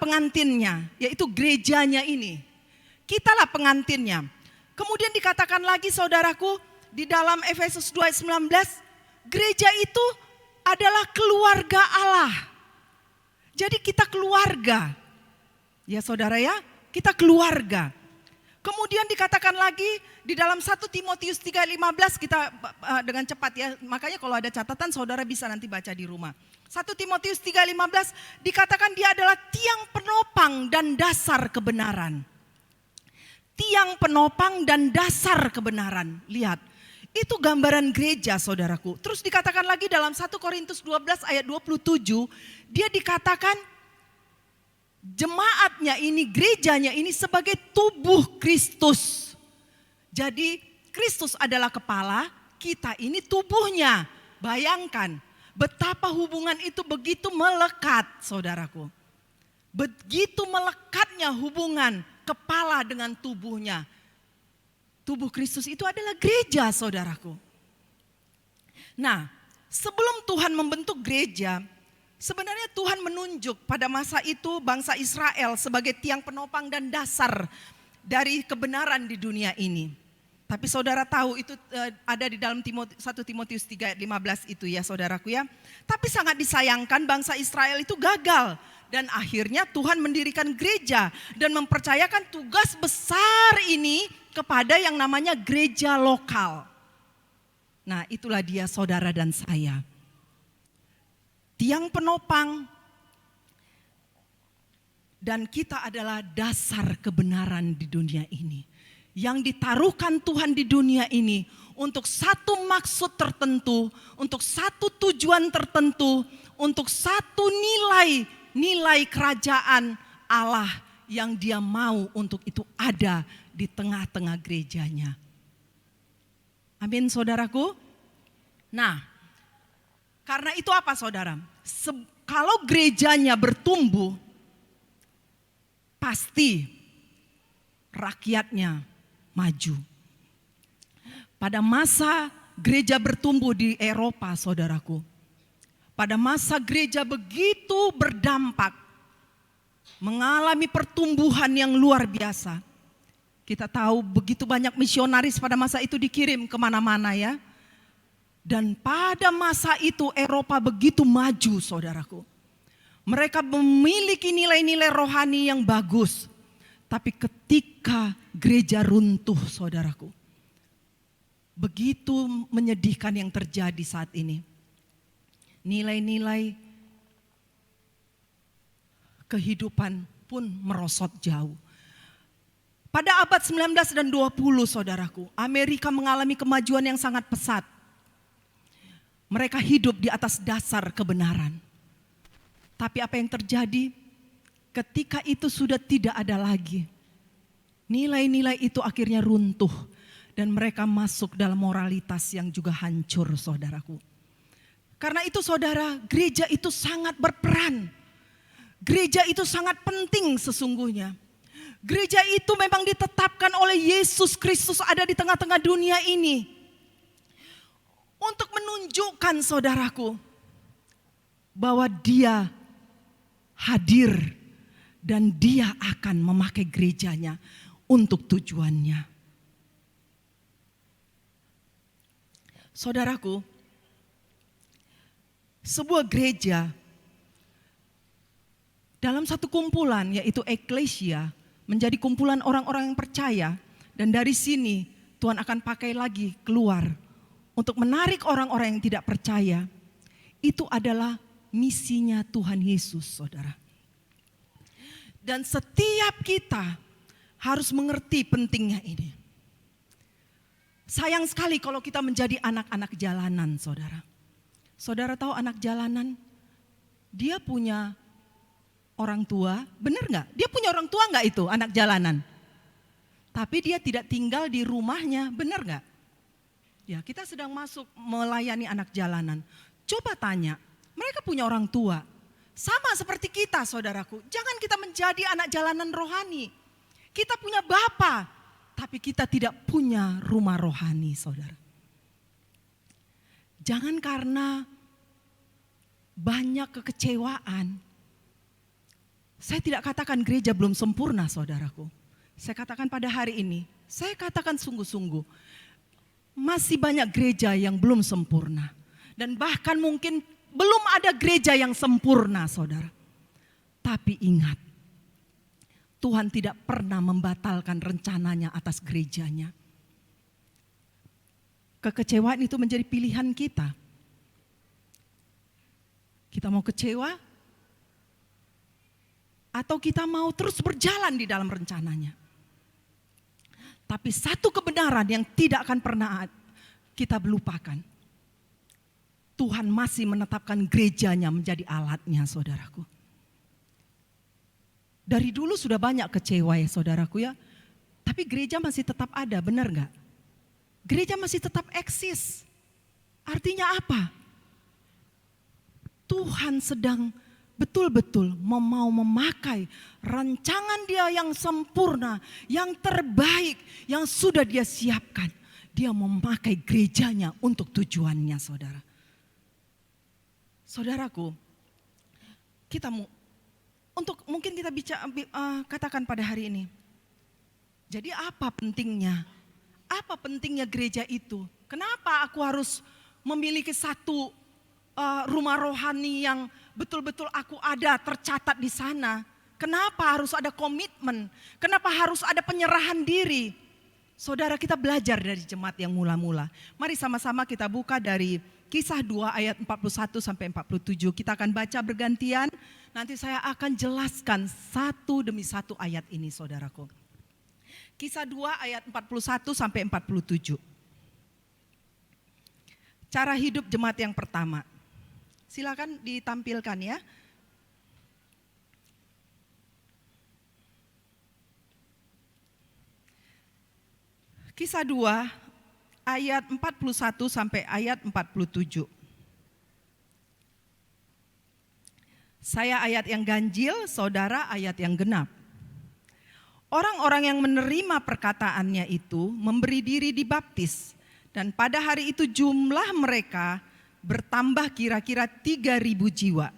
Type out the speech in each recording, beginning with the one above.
pengantinnya, yaitu gerejanya ini. Kitalah pengantinnya. Kemudian dikatakan lagi saudaraku di dalam Efesus 2 ayat 19, gereja itu adalah keluarga Allah. Jadi kita keluarga. Ya saudara ya, kita keluarga. Kemudian dikatakan lagi di dalam 1 Timotius 3:15, kita dengan cepat ya. Makanya kalau ada catatan saudara bisa nanti baca di rumah. 1 Timotius 3:15 dikatakan dia adalah tiang penopang dan dasar kebenaran. Tiang penopang dan dasar kebenaran. Lihat, itu gambaran gereja saudaraku. Terus dikatakan lagi dalam 1 Korintus 12 ayat 27, dia dikatakan jemaatnya ini, gerejanya ini sebagai tubuh Kristus. Jadi Kristus adalah kepala, kita ini tubuhnya. Bayangkan betapa hubungan itu begitu melekat saudaraku. Begitu melekatnya hubungan kepala dengan tubuhnya. Tubuh Kristus itu adalah gereja saudaraku. Nah, sebelum Tuhan membentuk gereja, sebenarnya Tuhan menunjuk pada masa itu bangsa Israel sebagai tiang penopang dan dasar dari kebenaran di dunia ini. Tapi saudara tahu itu ada di dalam 1 Timotius 3 ayat 15 itu ya saudaraku ya. Tapi sangat disayangkan bangsa Israel itu gagal. Dan akhirnya Tuhan mendirikan gereja dan mempercayakan tugas besar ini kepada yang namanya gereja lokal. Nah itulah dia saudara dan saya. Tiang penopang dan kita adalah dasar kebenaran di dunia ini. Yang ditaruhkan Tuhan di dunia ini untuk satu maksud tertentu, untuk satu tujuan tertentu, untuk satu nilai kerajaan Allah yang dia mau untuk itu ada di tengah-tengah gerejanya. Amin saudaraku. Nah, karena itu apa saudara? Kalau gerejanya bertumbuh, pasti rakyatnya maju. Pada masa gereja bertumbuh di Eropa saudaraku, pada masa gereja begitu berdampak, mengalami pertumbuhan yang luar biasa. Kita tahu begitu banyak misionaris pada masa itu dikirim kemana-mana ya. Dan pada masa itu Eropa begitu maju saudaraku. Mereka memiliki nilai-nilai rohani yang bagus. Tapi ketika gereja runtuh saudaraku, begitu menyedihkan yang terjadi saat ini. Nilai-nilai kehidupan pun merosot jauh. Pada abad 19 dan 20 saudaraku, Amerika mengalami kemajuan yang sangat pesat. Mereka hidup di atas dasar kebenaran. Tapi apa yang terjadi? Ketika itu sudah tidak ada lagi. Nilai-nilai itu akhirnya runtuh. Dan mereka masuk dalam moralitas yang juga hancur saudaraku. Karena itu saudara, gereja itu sangat berperan. Gereja itu sangat penting sesungguhnya. Gereja itu memang ditetapkan oleh Yesus Kristus ada di tengah-tengah dunia ini. Untuk menunjukkan saudaraku, bahwa dia hadir dan dia akan memakai gerejanya untuk tujuannya. Saudaraku, sebuah gereja dalam satu kumpulan yaitu eklesia menjadi kumpulan orang-orang yang percaya, dan dari sini Tuhan akan pakai lagi keluar untuk menarik orang-orang yang tidak percaya. Itu adalah misinya Tuhan Yesus saudara. Dan setiap kita harus mengerti pentingnya ini. Sayang sekali kalau kita menjadi anak-anak jalanan saudara. Saudara tahu anak jalanan, dia punya orang tua, benar gak? Dia punya orang tua gak itu anak jalanan? Tapi dia tidak tinggal di rumahnya, benar gak? Ya, kita sedang masuk melayani anak jalanan. Coba tanya, mereka punya orang tua. Sama seperti kita saudaraku, jangan kita menjadi anak jalanan rohani. Kita punya bapa, tapi kita tidak punya rumah rohani saudara. Jangan karena banyak kekecewaan, Saya tidak katakan gereja belum sempurna, saudaraku. Saya katakan pada hari ini, saya katakan sungguh-sungguh, masih banyak gereja yang belum sempurna. Dan bahkan mungkin belum ada gereja yang sempurna, saudara. Tapi ingat, Tuhan tidak pernah membatalkan rencananya atas gerejanya. Kekecewaan itu menjadi pilihan kita. Kita mau kecewa, atau kita mau terus berjalan di dalam rencananya. Tapi satu kebenaran yang tidak akan pernah kita lupakan. Tuhan masih menetapkan gerejanya menjadi alatnya, saudaraku. Dari dulu sudah banyak kecewa ya saudaraku ya. Tapi gereja masih tetap ada, benar gak? Gereja masih tetap eksis. Artinya apa? Tuhan sedang betul-betul mau memakai rancangan Dia yang sempurna, yang terbaik, yang sudah Dia siapkan. Dia memakai gerejanya untuk tujuannya, saudara. Saudaraku, mungkin kita katakan pada hari ini. Jadi apa pentingnya? Apa pentingnya gereja itu? Kenapa aku harus memiliki satu rumah rohani yang betul-betul aku ada tercatat di sana? Kenapa harus ada komitmen? Kenapa harus ada penyerahan diri? Saudara, kita belajar dari jemaat yang mula-mula. Mari sama-sama kita buka dari Kisah 2 ayat 41 sampai 47. Kita akan baca bergantian. Nanti saya akan jelaskan satu demi satu ayat ini, saudaraku. Kisah 2 ayat 41 sampai 47. Cara hidup jemaat yang pertama. Silakan ditampilkan ya. Kisah 2 ayat 41 sampai ayat 47. Saya ayat yang ganjil, saudara ayat yang genap. Orang-orang yang menerima perkataannya itu memberi diri dibaptis. Dan pada hari itu jumlah mereka bertambah kira-kira 3.000 jiwa.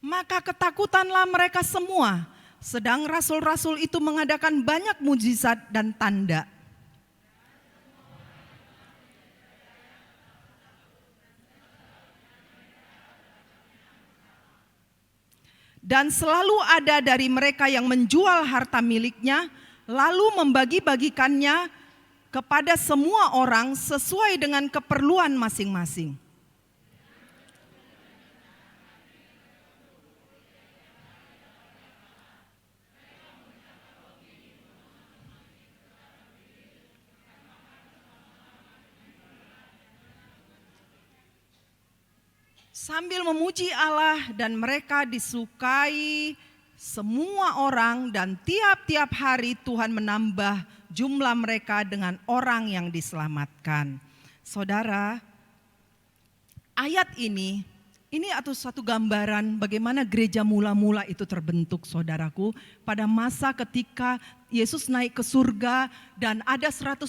Maka ketakutanlah mereka semua, sedang rasul-rasul itu mengadakan banyak mujizat dan tanda. Dan selalu ada dari mereka yang menjual harta miliknya, lalu membagi-bagikannya kepada semua orang sesuai dengan keperluan masing-masing. Sambil memuji Allah dan mereka disukai semua orang dan tiap-tiap hari Tuhan menambah jumlah mereka dengan orang yang diselamatkan. Saudara, ayat ini atau satu gambaran bagaimana gereja mula-mula itu terbentuk, saudaraku. Pada masa ketika Yesus naik ke surga dan ada 120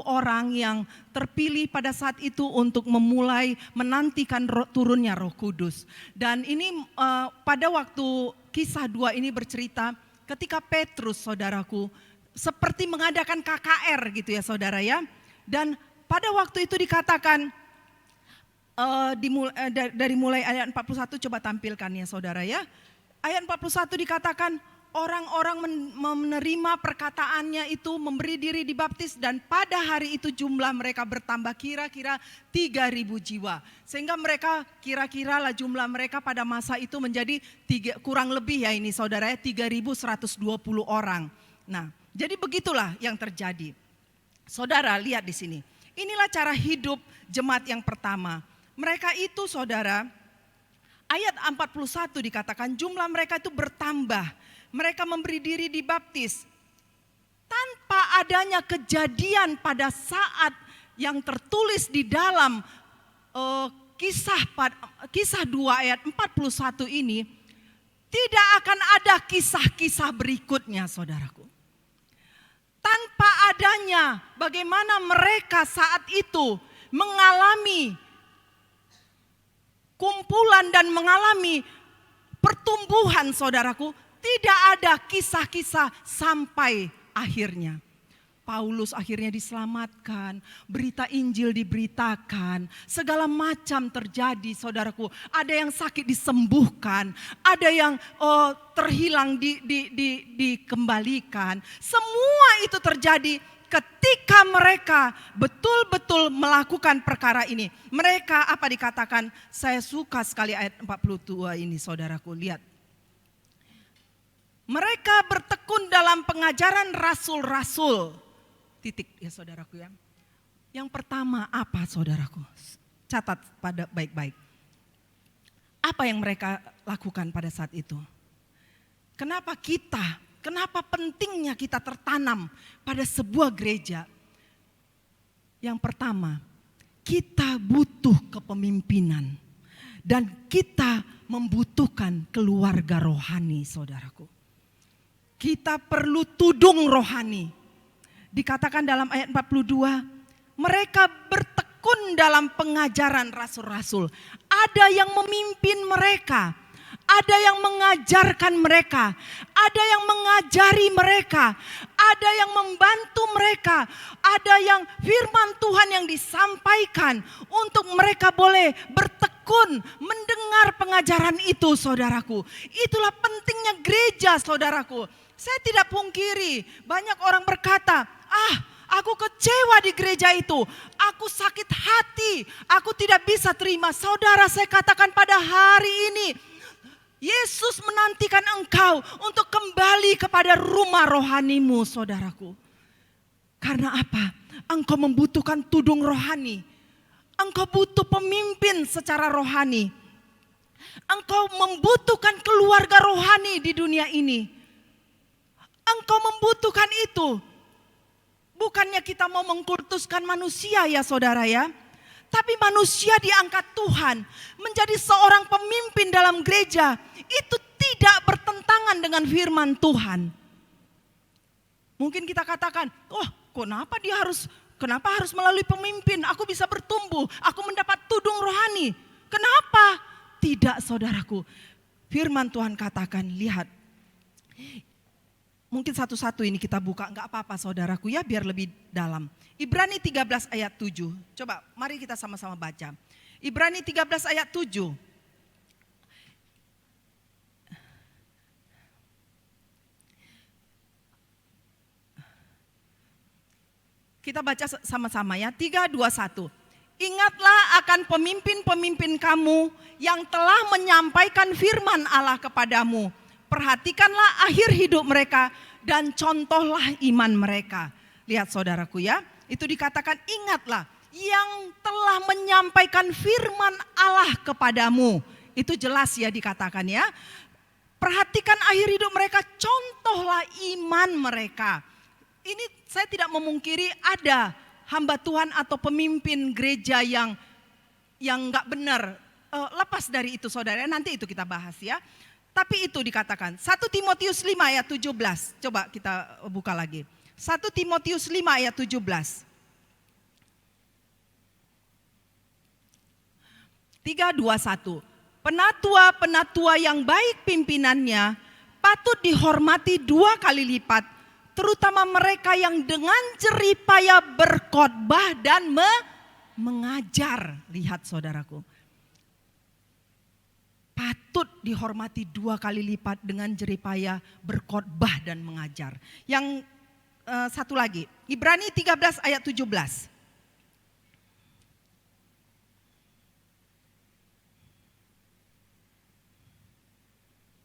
orang yang terpilih pada saat itu untuk memulai menantikan turunnya Roh Kudus. Dan ini pada waktu Kisah 2 ini bercerita ketika Petrus, saudaraku, seperti mengadakan KKR gitu ya saudara ya. Dan pada waktu itu dikatakan dari mulai ayat 41 coba tampilkan ya saudara ya. Ayat 41 dikatakan orang-orang menerima perkataannya itu memberi diri dibaptis dan pada hari itu jumlah mereka bertambah kira-kira 3.000 jiwa. Sehingga mereka kira-kira lah jumlah mereka pada masa itu menjadi kurang lebih ya ini saudara ya 3.120 orang. Nah, jadi begitulah yang terjadi. Saudara lihat di sini. Inilah cara hidup jemaat yang pertama. Mereka itu saudara, ayat 41 dikatakan jumlah mereka itu bertambah. Mereka memberi diri dibaptis. Tanpa adanya kejadian pada saat yang tertulis di dalam kisah 2 ayat 41 ini, tidak akan ada kisah-kisah berikutnya saudaraku. Tanpa adanya bagaimana mereka saat itu mengalami kumpulan dan mengalami pertumbuhan, saudaraku, tidak ada kisah-kisah sampai akhirnya. Paulus akhirnya diselamatkan, berita Injil diberitakan, segala macam terjadi, saudaraku. Ada yang sakit disembuhkan, ada yang terhilang dikembalikan. Semua itu terjadi ketika mereka betul-betul melakukan perkara ini. Mereka apa dikatakan? Saya suka sekali ayat 42 ini, saudaraku, lihat. Mereka bertekun dalam pengajaran rasul-rasul. Titik ya saudaraku ya. Yang pertama apa, saudaraku? Catat pada baik-baik. Apa yang mereka lakukan pada saat itu? Kenapa pentingnya kita tertanam pada sebuah gereja? Yang pertama, kita butuh kepemimpinan. Dan kita membutuhkan keluarga rohani, saudaraku. Kita perlu tudung rohani. Dikatakan dalam ayat 42, mereka bertekun dalam pengajaran rasul-rasul. Ada yang memimpin mereka, ada yang mengajarkan mereka, ada yang mengajari mereka, ada yang membantu mereka, ada yang firman Tuhan yang disampaikan untuk mereka boleh bertekun mendengar pengajaran itu, saudaraku. Itulah pentingnya gereja, saudaraku. Saya tidak pungkiri, banyak orang berkata, aku kecewa di gereja itu, aku sakit hati, aku tidak bisa terima. Saudara, saya katakan pada hari ini, Yesus menantikan engkau untuk kembali kepada rumah rohanimu, saudaraku. Karena apa? Engkau membutuhkan tudung rohani. Engkau butuh pemimpin secara rohani. Engkau membutuhkan keluarga rohani di dunia ini. Engkau membutuhkan itu. Bukannya kita mau mengkultuskan manusia ya saudara ya. Tapi manusia diangkat Tuhan menjadi seorang pemimpin dalam gereja. Itu tidak bertentangan dengan firman Tuhan. Mungkin kita katakan, kenapa harus melalui pemimpin? Aku bisa bertumbuh, aku mendapat tudung rohani. Kenapa? Tidak, saudaraku. Firman Tuhan katakan, lihat. Mungkin satu-satu ini kita buka, enggak apa-apa saudaraku ya, biar lebih dalam. Ibrani 13 ayat 7. Coba mari kita sama-sama baca. Ibrani 13 ayat 7. Kita baca sama-sama ya. 3, 2, 1. Ingatlah akan pemimpin-pemimpin kamu yang telah menyampaikan firman Allah kepadamu. Perhatikanlah akhir hidup mereka dan contohlah iman mereka. Lihat saudaraku ya, itu dikatakan ingatlah yang telah menyampaikan firman Allah kepadamu. Itu jelas ya dikatakan ya. Perhatikan akhir hidup mereka, contohlah iman mereka. Ini saya tidak memungkiri ada hamba Tuhan atau pemimpin gereja yang enggak benar. Lepas dari itu saudara, nanti itu kita bahas ya. Tapi itu dikatakan 1 Timotius 5 ayat 17. Coba kita buka lagi. 1 Timotius 5 ayat 17. Tiga, dua, satu. Penatua-penatua yang baik pimpinannya patut dihormati 2 kali lipat. Terutama mereka yang dengan jeripaya berkhotbah dan mengajar. Lihat saudaraku. Patut dihormati 2 kali lipat dengan jeripaya berkhotbah dan mengajar. Yang satu lagi, Ibrani 13 ayat 17.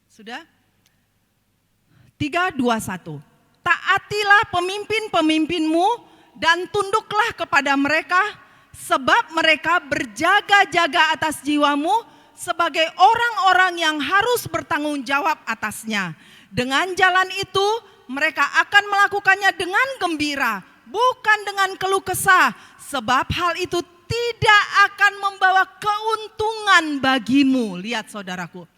Sudah? 3, 2, 1. Taatilah pemimpin-pemimpinmu dan tunduklah kepada mereka, sebab mereka berjaga-jaga atas jiwamu sebagai orang-orang yang harus bertanggung jawab atasnya. Dengan jalan itu mereka akan melakukannya dengan gembira, bukan dengan keluh kesah, sebab hal itu tidak akan membawa keuntungan bagimu. Lihat saudaraku,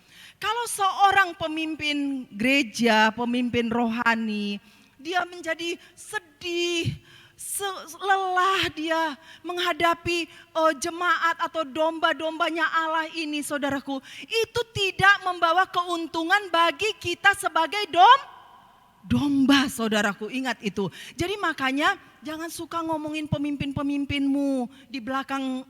kalau seorang pemimpin gereja, pemimpin rohani, dia menjadi sedih, lelah dia menghadapi jemaat atau domba-dombanya Allah ini, saudaraku. Itu tidak membawa keuntungan bagi kita sebagai domba, saudaraku. Ingat itu. Jadi makanya jangan suka ngomongin pemimpin-pemimpinmu di belakang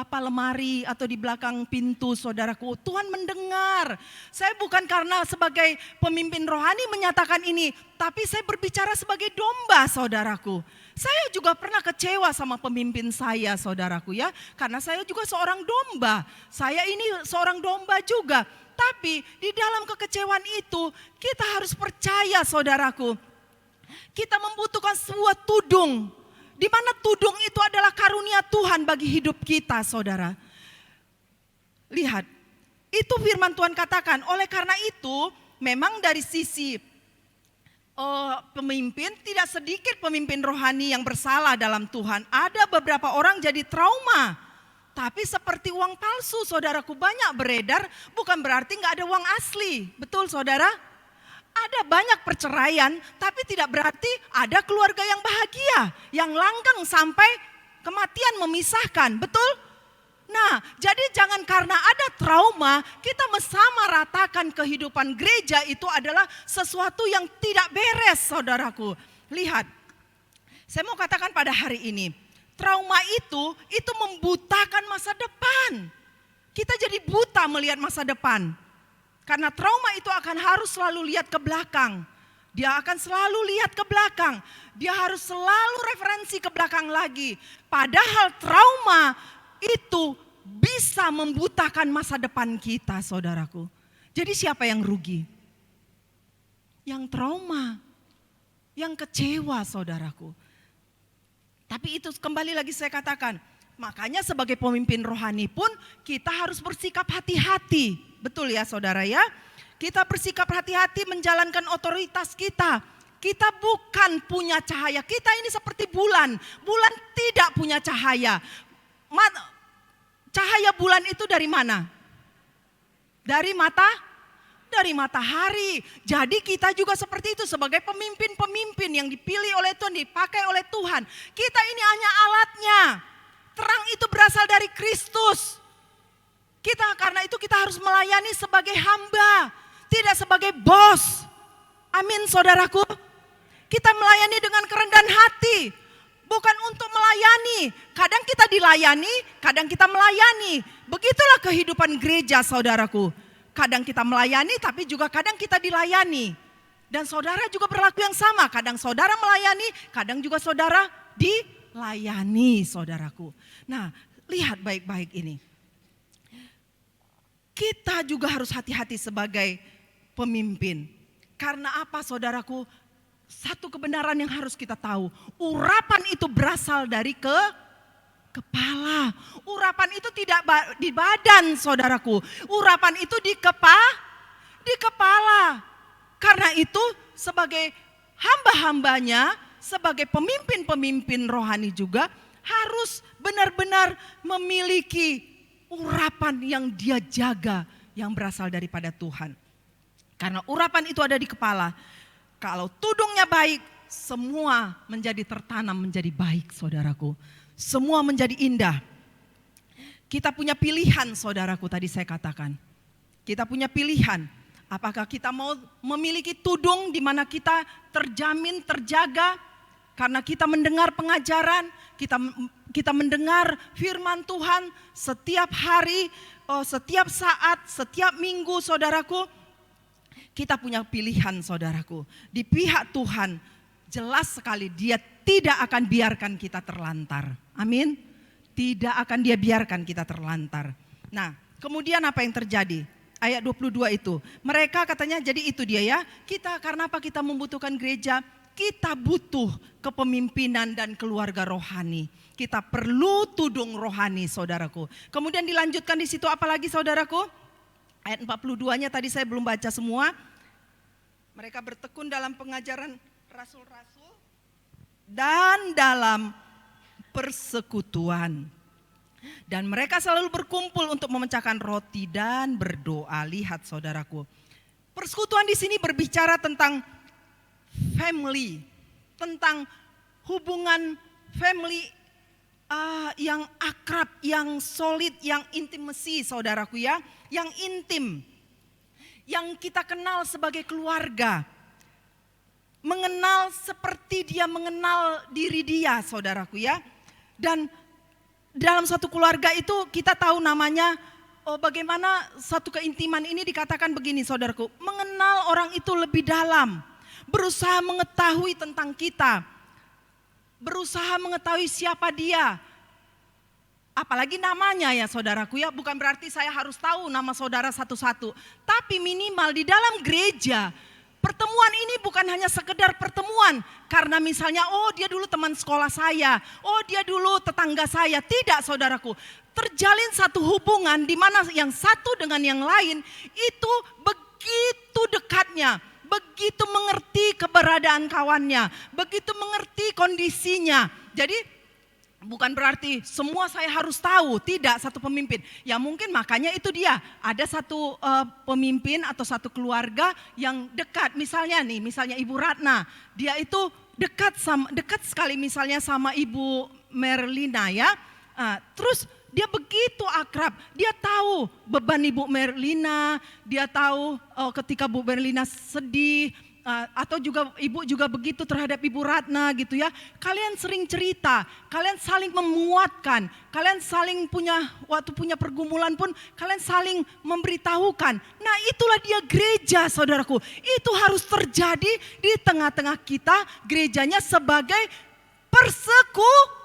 lemari atau di belakang pintu, saudaraku. Tuhan mendengar. Saya bukan karena sebagai pemimpin rohani menyatakan ini, tapi saya berbicara sebagai domba, saudaraku. Saya juga pernah kecewa sama pemimpin saya, saudaraku ya. Karena saya juga seorang domba. Saya ini seorang domba juga. Tapi di dalam kekecewaan itu kita harus percaya, saudaraku. Kita membutuhkan sebuah tudung. Di mana tudung itu adalah karunia Tuhan bagi hidup kita, saudara. Lihat, itu firman Tuhan katakan. Oleh karena itu, memang dari sisi pemimpin, tidak sedikit pemimpin rohani yang bersalah dalam Tuhan. Ada beberapa orang jadi trauma. Tapi seperti uang palsu, saudaraku, banyak beredar, bukan berarti nggak ada uang asli. Betul, saudara? Ada banyak perceraian, tapi tidak berarti ada keluarga yang bahagia, yang langgeng sampai kematian memisahkan. Betul? Nah, jadi jangan karena ada trauma, kita mensamaratakan kehidupan gereja itu adalah sesuatu yang tidak beres, saudaraku. Lihat, saya mau katakan pada hari ini, trauma itu membutakan masa depan. Kita jadi buta melihat masa depan. Karena trauma itu akan harus selalu lihat ke belakang. Dia akan selalu lihat ke belakang. Dia harus selalu referensi ke belakang lagi. Padahal trauma itu bisa membutakan masa depan kita, saudaraku. Jadi siapa yang rugi? Yang trauma, yang kecewa, saudaraku. Tapi itu kembali lagi saya katakan, makanya sebagai pemimpin rohani pun kita harus bersikap hati-hati. Betul ya, saudara ya? Kita bersikap hati-hati menjalankan otoritas kita. Kita bukan punya cahaya, kita ini seperti bulan. Bulan tidak punya cahaya. Cahaya bulan itu dari mana? Dari matahari. Jadi kita juga seperti itu sebagai pemimpin-pemimpin yang dipilih oleh Tuhan, dipakai oleh Tuhan. Kita ini hanya alatnya. Terang itu berasal dari Kristus. Karena itu kita harus melayani sebagai hamba, tidak sebagai bos. Amin, saudaraku. Kita melayani dengan kerendahan hati, bukan untuk melayani. Kadang kita dilayani, kadang kita melayani. Begitulah kehidupan gereja, saudaraku. Kadang kita melayani, tapi juga kadang kita dilayani. Dan saudara juga berlaku yang sama. Kadang saudara melayani, kadang juga saudara dilayani, saudaraku. Nah, lihat baik-baik ini. Kita juga harus hati-hati sebagai pemimpin. Karena apa, saudaraku? Satu kebenaran yang harus kita tahu. Urapan itu berasal dari kepala. Urapan itu tidak di badan, saudaraku. Urapan itu di kepala. Karena itu sebagai hamba-hambanya, sebagai pemimpin-pemimpin rohani juga harus benar-benar memiliki urapan yang dia jaga yang berasal daripada Tuhan. Karena urapan itu ada di kepala. Kalau tudungnya baik, semua menjadi tertanam menjadi baik, saudaraku. Semua menjadi indah. Kita punya pilihan, saudaraku, tadi saya katakan. Kita punya pilihan. Apakah kita mau memiliki tudung di mana kita terjamin, terjaga, karena kita mendengar pengajaran, kita mendengar firman Tuhan setiap hari, setiap saat, setiap minggu, saudaraku. Kita punya pilihan, saudaraku. Di pihak Tuhan jelas sekali dia tidak akan biarkan kita terlantar. Amin. Tidak akan dia biarkan kita terlantar. Nah, kemudian apa yang terjadi? Ayat 22 itu. Mereka katanya jadi itu dia ya. Karena apa kita membutuhkan gereja? Kita butuh kepemimpinan dan keluarga rohani. Kita perlu tudung rohani, saudaraku. Kemudian dilanjutkan di situ apalagi, saudaraku? Ayat 42-nya tadi saya belum baca semua. Mereka bertekun dalam pengajaran rasul-rasul dan dalam persekutuan. Dan mereka selalu berkumpul untuk memecahkan roti dan berdoa. Lihat, saudaraku. Persekutuan di sini berbicara tentang family. tentang hubungan family yang akrab, yang solid, yang intimacy saudaraku ya, yang intim, yang kita kenal sebagai keluarga. Mengenal seperti dia mengenal diri dia saudaraku ya. Dan dalam satu keluarga itu kita tahu namanya, bagaimana satu keintiman ini dikatakan begini saudaraku. Mengenal orang itu lebih dalam, berusaha mengetahui tentang kita. Berusaha mengetahui siapa dia. Apalagi namanya ya saudaraku ya. Bukan berarti saya harus tahu nama saudara satu-satu. Tapi minimal di dalam gereja, pertemuan ini bukan hanya sekedar pertemuan. Karena misalnya, oh dia dulu teman sekolah saya. Oh dia dulu tetangga saya. Tidak saudaraku. Terjalin satu hubungan di mana yang satu dengan yang lain itu begitu dekatnya. Begitu mengerti keberadaan kawannya, begitu mengerti kondisinya. Jadi bukan berarti semua saya harus tahu, tidak satu pemimpin. Ya mungkin makanya itu dia, ada satu pemimpin atau satu keluarga yang dekat. Misalnya Ibu Ratna, dia itu dekat sekali misalnya sama Ibu Merlina ya. Terus dia begitu akrab, dia tahu beban Ibu Merlina, dia tahu ketika Bu Merlina sedih, atau juga Ibu juga begitu terhadap Ibu Ratna gitu ya. Kalian sering cerita, kalian saling memuatkan, kalian saling waktu punya pergumulan pun kalian saling memberitahukan. Nah itulah dia gereja saudaraku, itu harus terjadi di tengah-tengah kita, gerejanya sebagai persekutuan.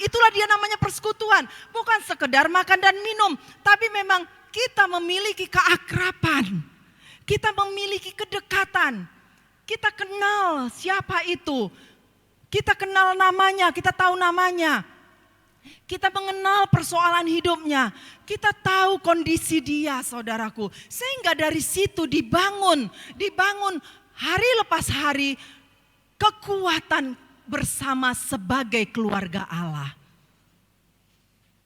Itulah dia namanya persekutuan. Bukan sekedar makan dan minum. Tapi memang kita memiliki keakraban. Kita memiliki kedekatan. Kita kenal siapa itu. Kita kenal namanya, kita tahu namanya. Kita mengenal persoalan hidupnya. Kita tahu kondisi dia saudaraku. Sehingga dari situ dibangun hari lepas hari kekuatan bersama sebagai keluarga Allah.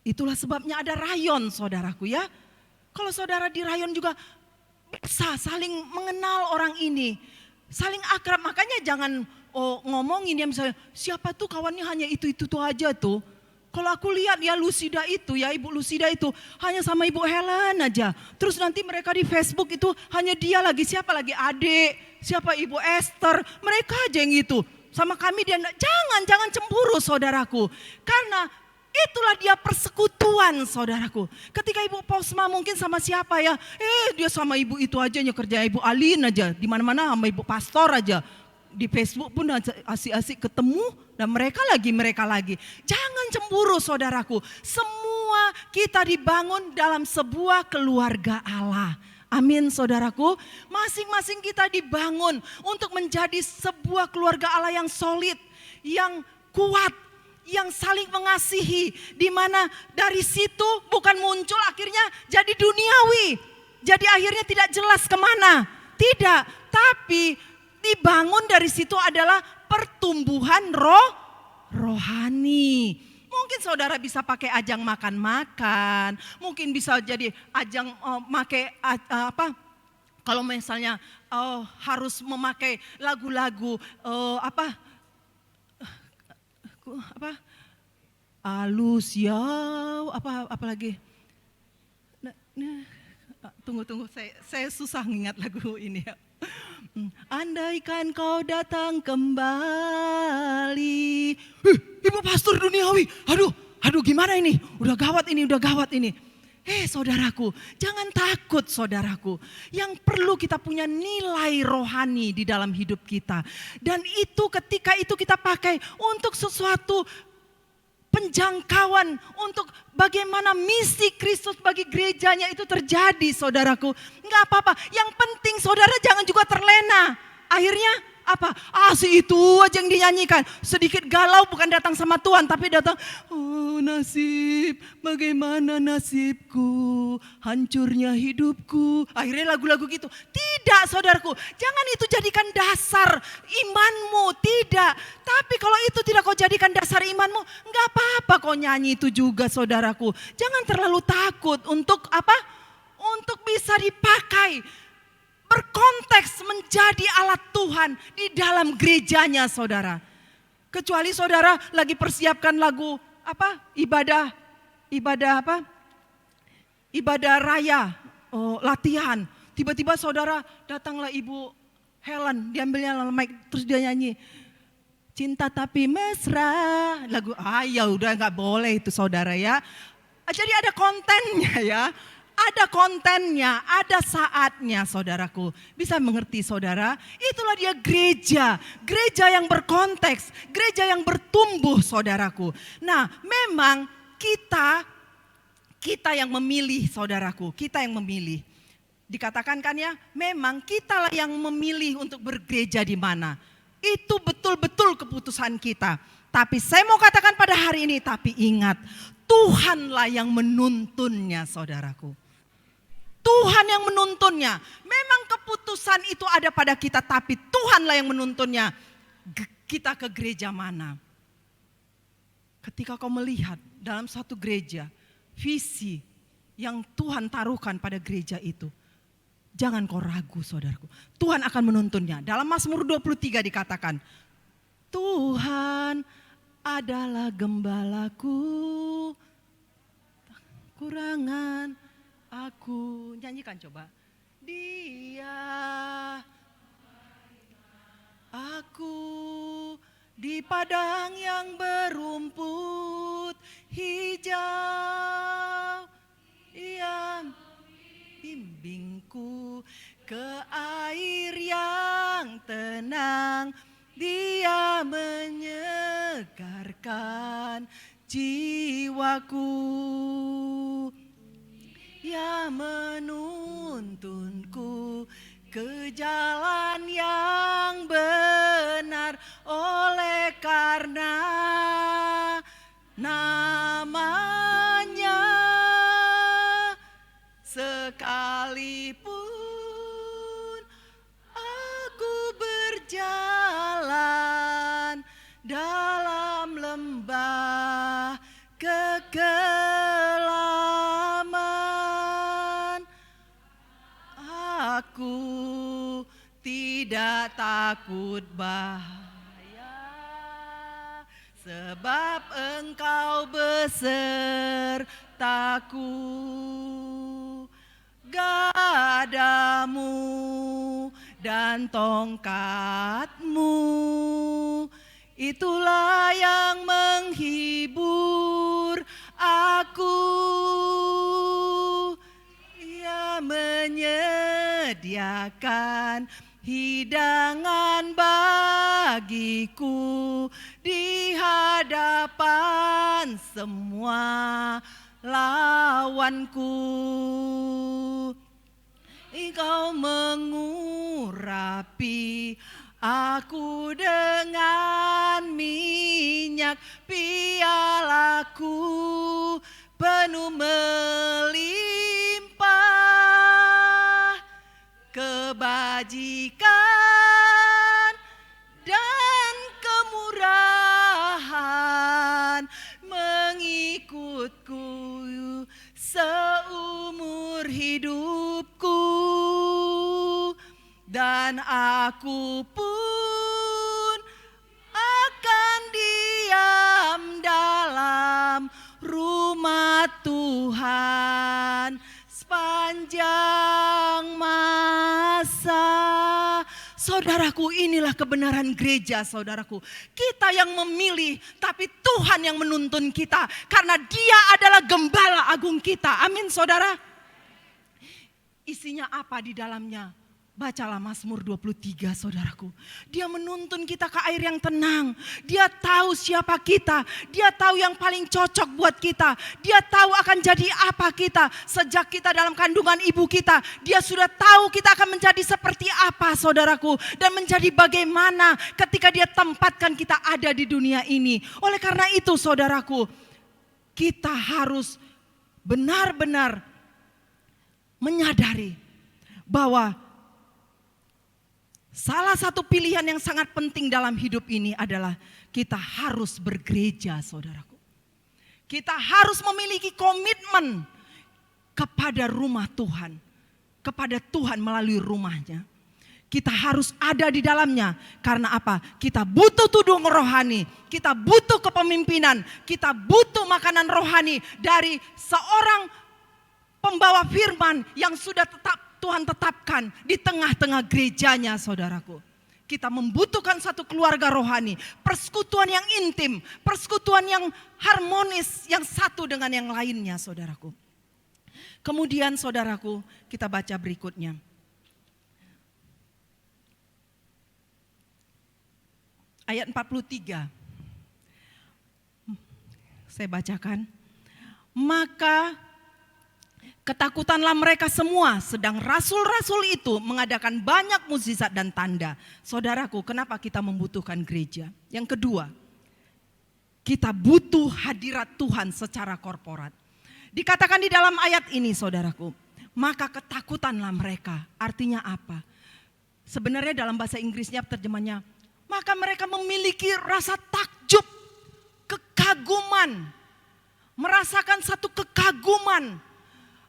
Itulah sebabnya ada rayon saudaraku ya. Kalau saudara di rayon juga bisa saling mengenal orang ini. Saling akrab, makanya jangan ngomongin ya misalnya siapa tuh kawannya hanya itu aja tuh. Kalau aku lihat ya Lucida itu ya, Ibu Lucida itu hanya sama Ibu Helen aja. Terus nanti mereka di Facebook itu hanya dia lagi, siapa lagi adik, siapa Ibu Esther, mereka aja yang itu. Sama kami dia, jangan cemburu saudaraku. Karena itulah dia persekutuan saudaraku. Ketika Ibu Posma mungkin sama siapa ya, dia sama ibu itu aja kerja Ibu Alin aja. Di mana-mana sama Ibu Pastor aja. Di Facebook pun asik-asik ketemu dan mereka lagi. Jangan cemburu saudaraku. Semua kita dibangun dalam sebuah keluarga Allah. Amin saudaraku, masing-masing kita dibangun untuk menjadi sebuah keluarga Allah yang solid, yang kuat, yang saling mengasihi. Di mana dari situ bukan muncul akhirnya jadi duniawi, jadi akhirnya tidak jelas kemana. Tidak, tapi dibangun dari situ adalah pertumbuhan rohani. Mungkin saudara bisa pakai ajang makan-makan, mungkin bisa jadi ajang pakai kalau misalnya harus memakai lagu-lagu alus ya, apa lagi? Tunggu, saya susah ngingat lagu ini ya. Andaikan kau datang kembali. Ibu pastor duniawi. Aduh gimana ini? Udah gawat ini. Saudaraku, jangan takut saudaraku. Yang perlu kita punya nilai rohani di dalam hidup kita. Dan itu ketika itu kita pakai untuk sesuatu penjangkauan, untuk bagaimana misi Kristus bagi gerejanya itu terjadi saudaraku. Enggak apa-apa, yang penting saudara jangan juga terlena. Akhirnya apa? Si itu aja yang dinyanyikan. Sedikit galau bukan datang sama Tuhan, tapi datang, oh nasib, bagaimana nasibku, hancurnya hidupku. Akhirnya lagu-lagu gitu. Tidak saudaraku, jangan itu jadikan dasar imanmu, tidak. Tapi kalau itu tidak kau jadikan dasar imanmu, enggak apa-apa kau nyanyi itu juga saudaraku. Jangan terlalu takut untuk apa? Untuk bisa dipakai. berkonteks menjadi alat Tuhan di dalam gerejanya saudara. Kecuali saudara lagi persiapkan lagu apa? Ibadah raya, latihan. Tiba-tiba saudara datanglah Ibu Helen, diambilnya mic terus dia nyanyi. Cinta tapi mesra, lagu ya udah nggak boleh itu saudara ya. Jadi ada kontennya ya, ada kontennya, ada saatnya saudaraku. Bisa mengerti saudara? Itulah dia gereja, gereja yang berkonteks, gereja yang bertumbuh saudaraku. Nah memang kita yang memilih saudaraku, kita yang memilih. Dikatakan kan ya, memang kitalah yang memilih untuk bergereja di mana. Itu betul-betul keputusan kita. Tapi saya mau katakan pada hari ini, tapi ingat, Tuhanlah yang menuntunnya saudaraku. Tuhan yang menuntunnya. Memang keputusan itu ada pada kita, tapi Tuhanlah yang menuntunnya. Kita ke gereja mana? Ketika kau melihat dalam satu gereja, visi yang Tuhan taruhkan pada gereja itu, jangan kau ragu saudaraku. Tuhan akan menuntunnya. Dalam Mazmur 23 dikatakan, Tuhan adalah gembalaku, kurangan aku. Nyanyikan coba. Dia aku di padang yang berumput hijau. Ia bimbingku ke air yang tenang, dia menyegarkan jiwaku. Ia menuntunku ke jalan yang benar, oleh karena namanya. Sekalipun aku berjalan dalam lembah kekelaman, aku tidak takut bahaya, sebab Engkau besertaku. Gadamu dan tongkatmu, itulah yang menghibur aku. Ia menyediakan hidangan bagiku di hadapan semua lawanku. Engkau mengurapi aku dengan minyak, pialaku penuh melimpah. Kebajikan dan kemurahan mengikutku seumur hidupku, dan aku pun akan diam dalam rumah Tuhan sepanjang masa. Saudaraku, inilah kebenaran gereja saudaraku. Kita yang memilih, tapi Tuhan yang menuntun kita. Karena Dia adalah gembala agung kita. Amin saudara. Isinya apa di dalamnya? Bacalah Mazmur 23 saudaraku. Dia menuntun kita ke air yang tenang. Dia tahu siapa kita. Dia tahu yang paling cocok buat kita. Dia tahu akan jadi apa kita. Sejak kita dalam kandungan ibu kita, Dia sudah tahu kita akan menjadi seperti apa saudaraku. Dan menjadi bagaimana ketika Dia tempatkan kita ada di dunia ini. Oleh karena itu saudaraku, kita harus benar-benar menyadari bahwa salah satu pilihan yang sangat penting dalam hidup ini adalah kita harus bergereja saudaraku. Kita harus memiliki komitmen kepada rumah Tuhan. kepada Tuhan melalui rumahnya. Kita harus ada di dalamnya. Karena apa? Kita butuh tudung rohani. Kita butuh kepemimpinan. Kita butuh makanan rohani dari seorang pembawa firman yang sudah Tuhan tetapkan di tengah-tengah gerejanya, saudaraku. Kita membutuhkan satu keluarga rohani. Persekutuan yang intim. Persekutuan yang harmonis. Yang satu dengan yang lainnya, saudaraku. Kemudian saudaraku, kita baca berikutnya. Ayat 43. Saya bacakan. Maka ketakutanlah mereka semua, sedang rasul-rasul itu mengadakan banyak mukjizat dan tanda. Saudaraku, kenapa kita membutuhkan gereja? Yang kedua, kita butuh hadirat Tuhan secara korporat. Dikatakan di dalam ayat ini, saudaraku, maka ketakutanlah mereka. Artinya apa? Sebenarnya dalam bahasa Inggrisnya terjemahnya, maka mereka memiliki rasa takjub, kekaguman, merasakan satu kekaguman.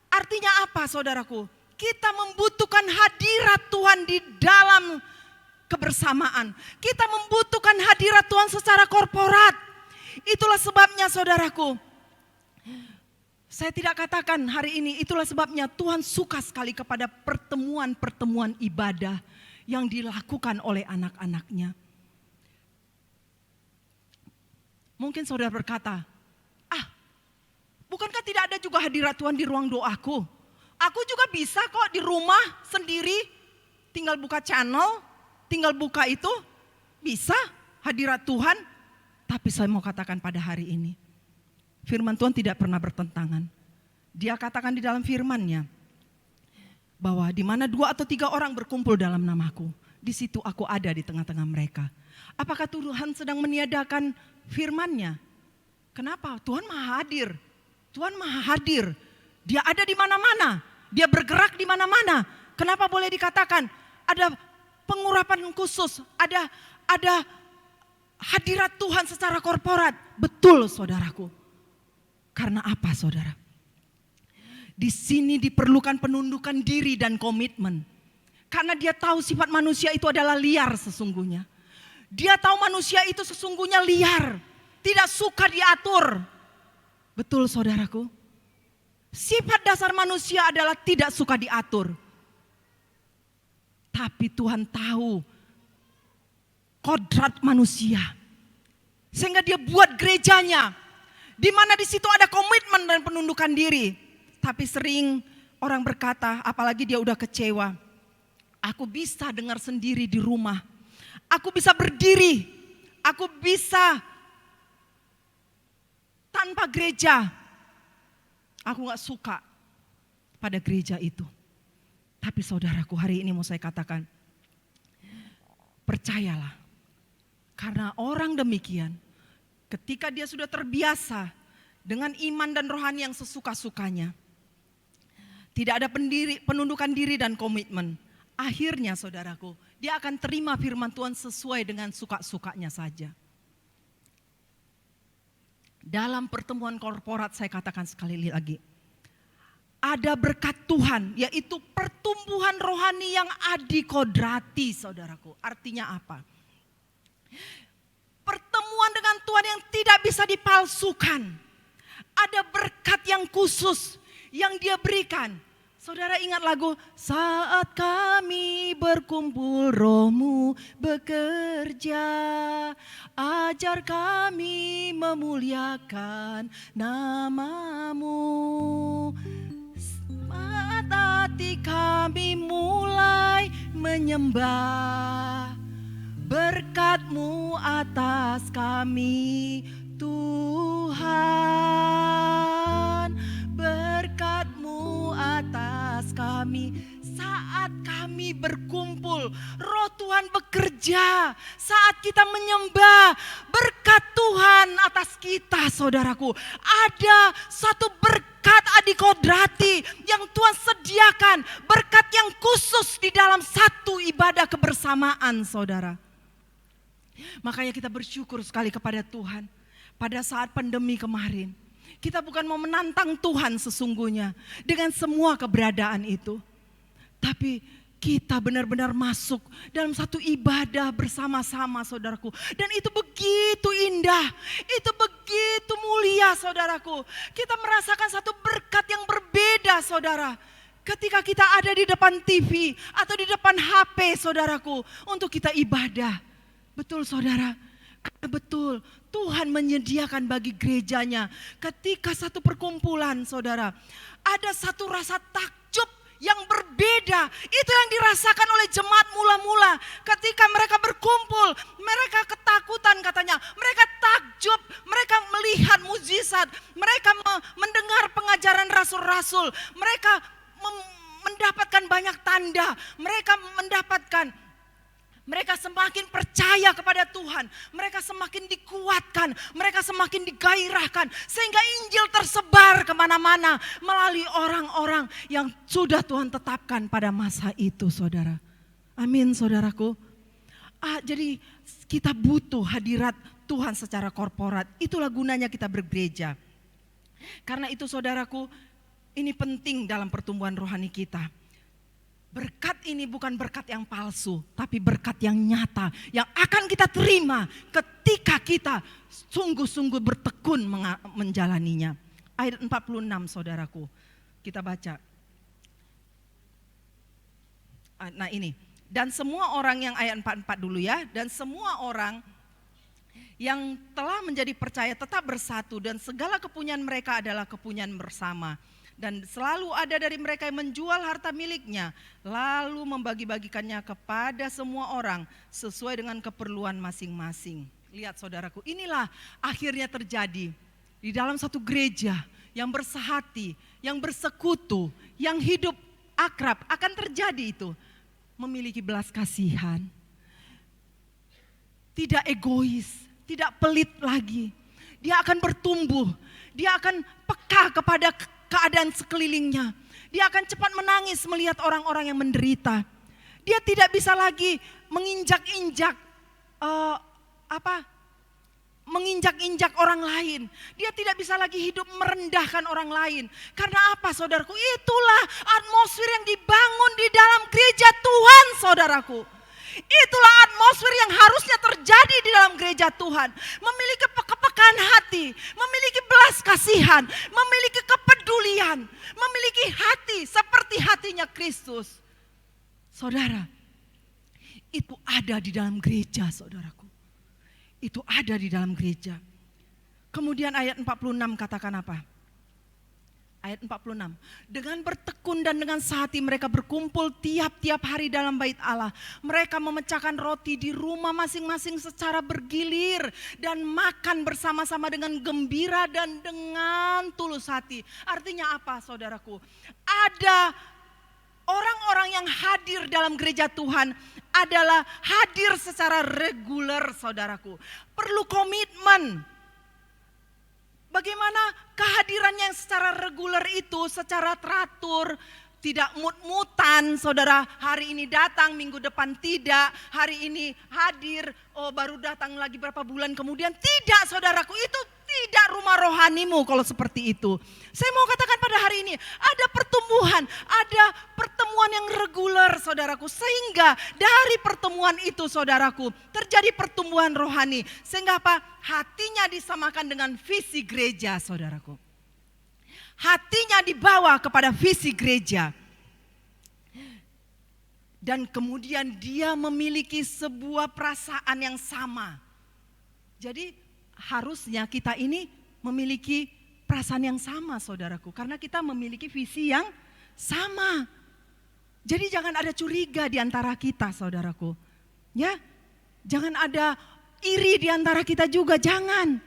Artinya apa, saudaraku? Kita membutuhkan hadirat Tuhan di dalam kebersamaan. Kita membutuhkan hadirat Tuhan secara korporat. Itulah sebabnya, saudaraku, saya tidak katakan hari ini, itulah sebabnya Tuhan suka sekali kepada pertemuan-pertemuan ibadah yang dilakukan oleh anak-anaknya. Mungkin saudara berkata, bukankah tidak ada juga hadirat Tuhan di ruang doaku? Aku juga bisa kok di rumah sendiri, tinggal buka channel, tinggal buka itu, bisa hadirat Tuhan. Tapi saya mau katakan pada hari ini, firman Tuhan tidak pernah bertentangan. Dia katakan di dalam firman-Nya, bahwa di mana 2 atau 3 orang berkumpul dalam namaku, di situ aku ada di tengah-tengah mereka. Apakah Tuhan sedang meniadakan firman-Nya? Kenapa? Tuhan Maha Hadir. Tuhan Maha Hadir. Dia ada di mana-mana. Dia bergerak di mana-mana. Kenapa boleh dikatakan ada pengurapan khusus, ada hadirat Tuhan secara korporat? Betul, saudaraku. Karena apa, saudara? Di sini diperlukan penundukan diri dan komitmen. Karena dia tahu sifat manusia itu adalah liar sesungguhnya. Dia tahu manusia itu sesungguhnya liar, tidak suka diatur. Betul, saudaraku. Sifat dasar manusia adalah tidak suka diatur. Tapi Tuhan tahu kodrat manusia. Sehingga dia buat gerejanya, di mana di situ ada komitmen dan penundukan diri. Tapi sering orang berkata, apalagi dia udah kecewa, aku bisa dengar sendiri di rumah. Aku bisa berdiri, aku bisa tanpa gereja. Aku gak suka pada gereja itu. Tapi saudaraku, hari ini mau saya katakan, percayalah. Karena orang demikian, ketika dia sudah terbiasa dengan iman dan rohani yang sesuka-sukanya, tidak ada penundukan diri dan komitmen. Akhirnya saudaraku, dia akan terima firman Tuhan sesuai dengan suka-sukanya saja. Dalam pertemuan korporat saya katakan sekali lagi, ada berkat Tuhan, yaitu pertumbuhan rohani yang adikodrati, saudaraku. Artinya apa? Pertemuan dengan Tuhan yang tidak bisa dipalsukan. Ada berkat yang khusus yang dia berikan. Saudara ingat lagu, saat kami berkumpul rohmu bekerja, ajar kami memuliakan namamu. Saat hati kami mulai menyembah, berkat-Mu atas kami Tuhan, berkat-Mu atas kami. Saat kami berkumpul, Roh Tuhan bekerja. Saat kita menyembah, berkat Tuhan atas kita, saudaraku. Ada satu berkat adikodrati yang Tuhan sediakan, berkat yang khusus di dalam satu ibadah kebersamaan, saudara. Makanya kita bersyukur sekali kepada Tuhan. Pada saat pandemi kemarin, kita bukan mau menantang Tuhan sesungguhnya dengan semua keberadaan itu. Tapi kita benar-benar masuk dalam satu ibadah bersama-sama saudaraku. Dan itu begitu indah, itu begitu mulia saudaraku. Kita merasakan satu berkat yang berbeda saudara. Ketika kita ada di depan TV atau di depan HP saudaraku untuk kita ibadah. Betul saudara, karena betul Tuhan menyediakan bagi gerejanya ketika satu perkumpulan saudara. Ada satu rasa takjub yang berbeda. Itu yang dirasakan oleh jemaat mula-mula. Ketika mereka berkumpul, mereka ketakutan katanya. Mereka takjub, mereka melihat mujizat. Mereka mendengar pengajaran rasul-rasul. Mereka mendapatkan banyak tanda. Mereka semakin percaya kepada Tuhan. Mereka semakin dikuatkan. Mereka semakin digairahkan. Sehingga Injil tersebar kemana-mana. Melalui orang-orang yang sudah Tuhan tetapkan pada masa itu saudara. Amin saudaraku. Jadi kita butuh hadirat Tuhan secara korporat. Itulah gunanya kita bergereja. Karena itu saudaraku, ini penting dalam pertumbuhan rohani kita. Berkat ini bukan berkat yang palsu, tapi berkat yang nyata, yang akan kita terima ketika kita sungguh-sungguh bertekun menjalaninya. Ayat 46 saudaraku, kita baca. Nah ini, dan semua orang yang ayat 44 dulu ya, dan semua orang yang telah menjadi percaya tetap bersatu dan segala kepunyaan mereka adalah kepunyaan bersama. Dan selalu ada dari mereka yang menjual harta miliknya, lalu membagi-bagikannya kepada semua orang sesuai dengan keperluan masing-masing. Lihat saudaraku, inilah akhirnya terjadi di dalam satu gereja yang bersehati, yang bersekutu, yang hidup akrab. Akan terjadi itu, memiliki belas kasihan, tidak egois, tidak pelit lagi. Dia akan bertumbuh, dia akan peka kepada keadaan sekelilingnya. Dia akan cepat menangis melihat orang-orang yang menderita. Dia tidak bisa lagi menginjak-injak menginjak-injak orang lain. Dia tidak bisa lagi hidup merendahkan orang lain. Karena apa saudaraku? Itulah atmosfer yang dibangun di dalam gereja Tuhan saudaraku. Itulah atmosfer yang harusnya terjadi di dalam gereja Tuhan. Memiliki kepekaan hati, memiliki belas kasihan, memiliki kepedulian, memiliki hati seperti hatinya Kristus. Saudara, itu ada di dalam gereja saudaraku. Itu ada di dalam gereja. Kemudian ayat 46 katakan apa? Ayat 46, dengan bertekun dan dengan sehati mereka berkumpul tiap-tiap hari dalam bait Allah. Mereka memecahkan roti di rumah masing-masing secara bergilir dan makan bersama-sama dengan gembira dan dengan tulus hati. Artinya apa saudaraku? Ada orang-orang yang hadir dalam gereja Tuhan adalah hadir secara reguler saudaraku. Perlu komitmen. Bagaimana kehadirannya yang secara reguler itu, secara teratur, tidak mut-mutan saudara, hari ini datang, minggu depan tidak, hari ini hadir, baru datang lagi berapa bulan kemudian. Tidak saudaraku, itu tidak rumah rohanimu kalau seperti itu. Saya mau katakan pada hari ini, ada pertumbuhan, ada pertemuan yang reguler saudaraku. Sehingga dari pertemuan itu saudaraku, terjadi pertumbuhan rohani. Sehingga apa? Hatinya disamakan dengan visi gereja saudaraku. Hatinya dibawa kepada visi gereja. Dan kemudian dia memiliki sebuah perasaan yang sama. Jadi harusnya kita ini memiliki perasaan yang sama saudaraku. Karena kita memiliki visi yang sama. Jadi jangan ada curiga di antara kita saudaraku. Ya, jangan ada iri di antara kita juga, jangan.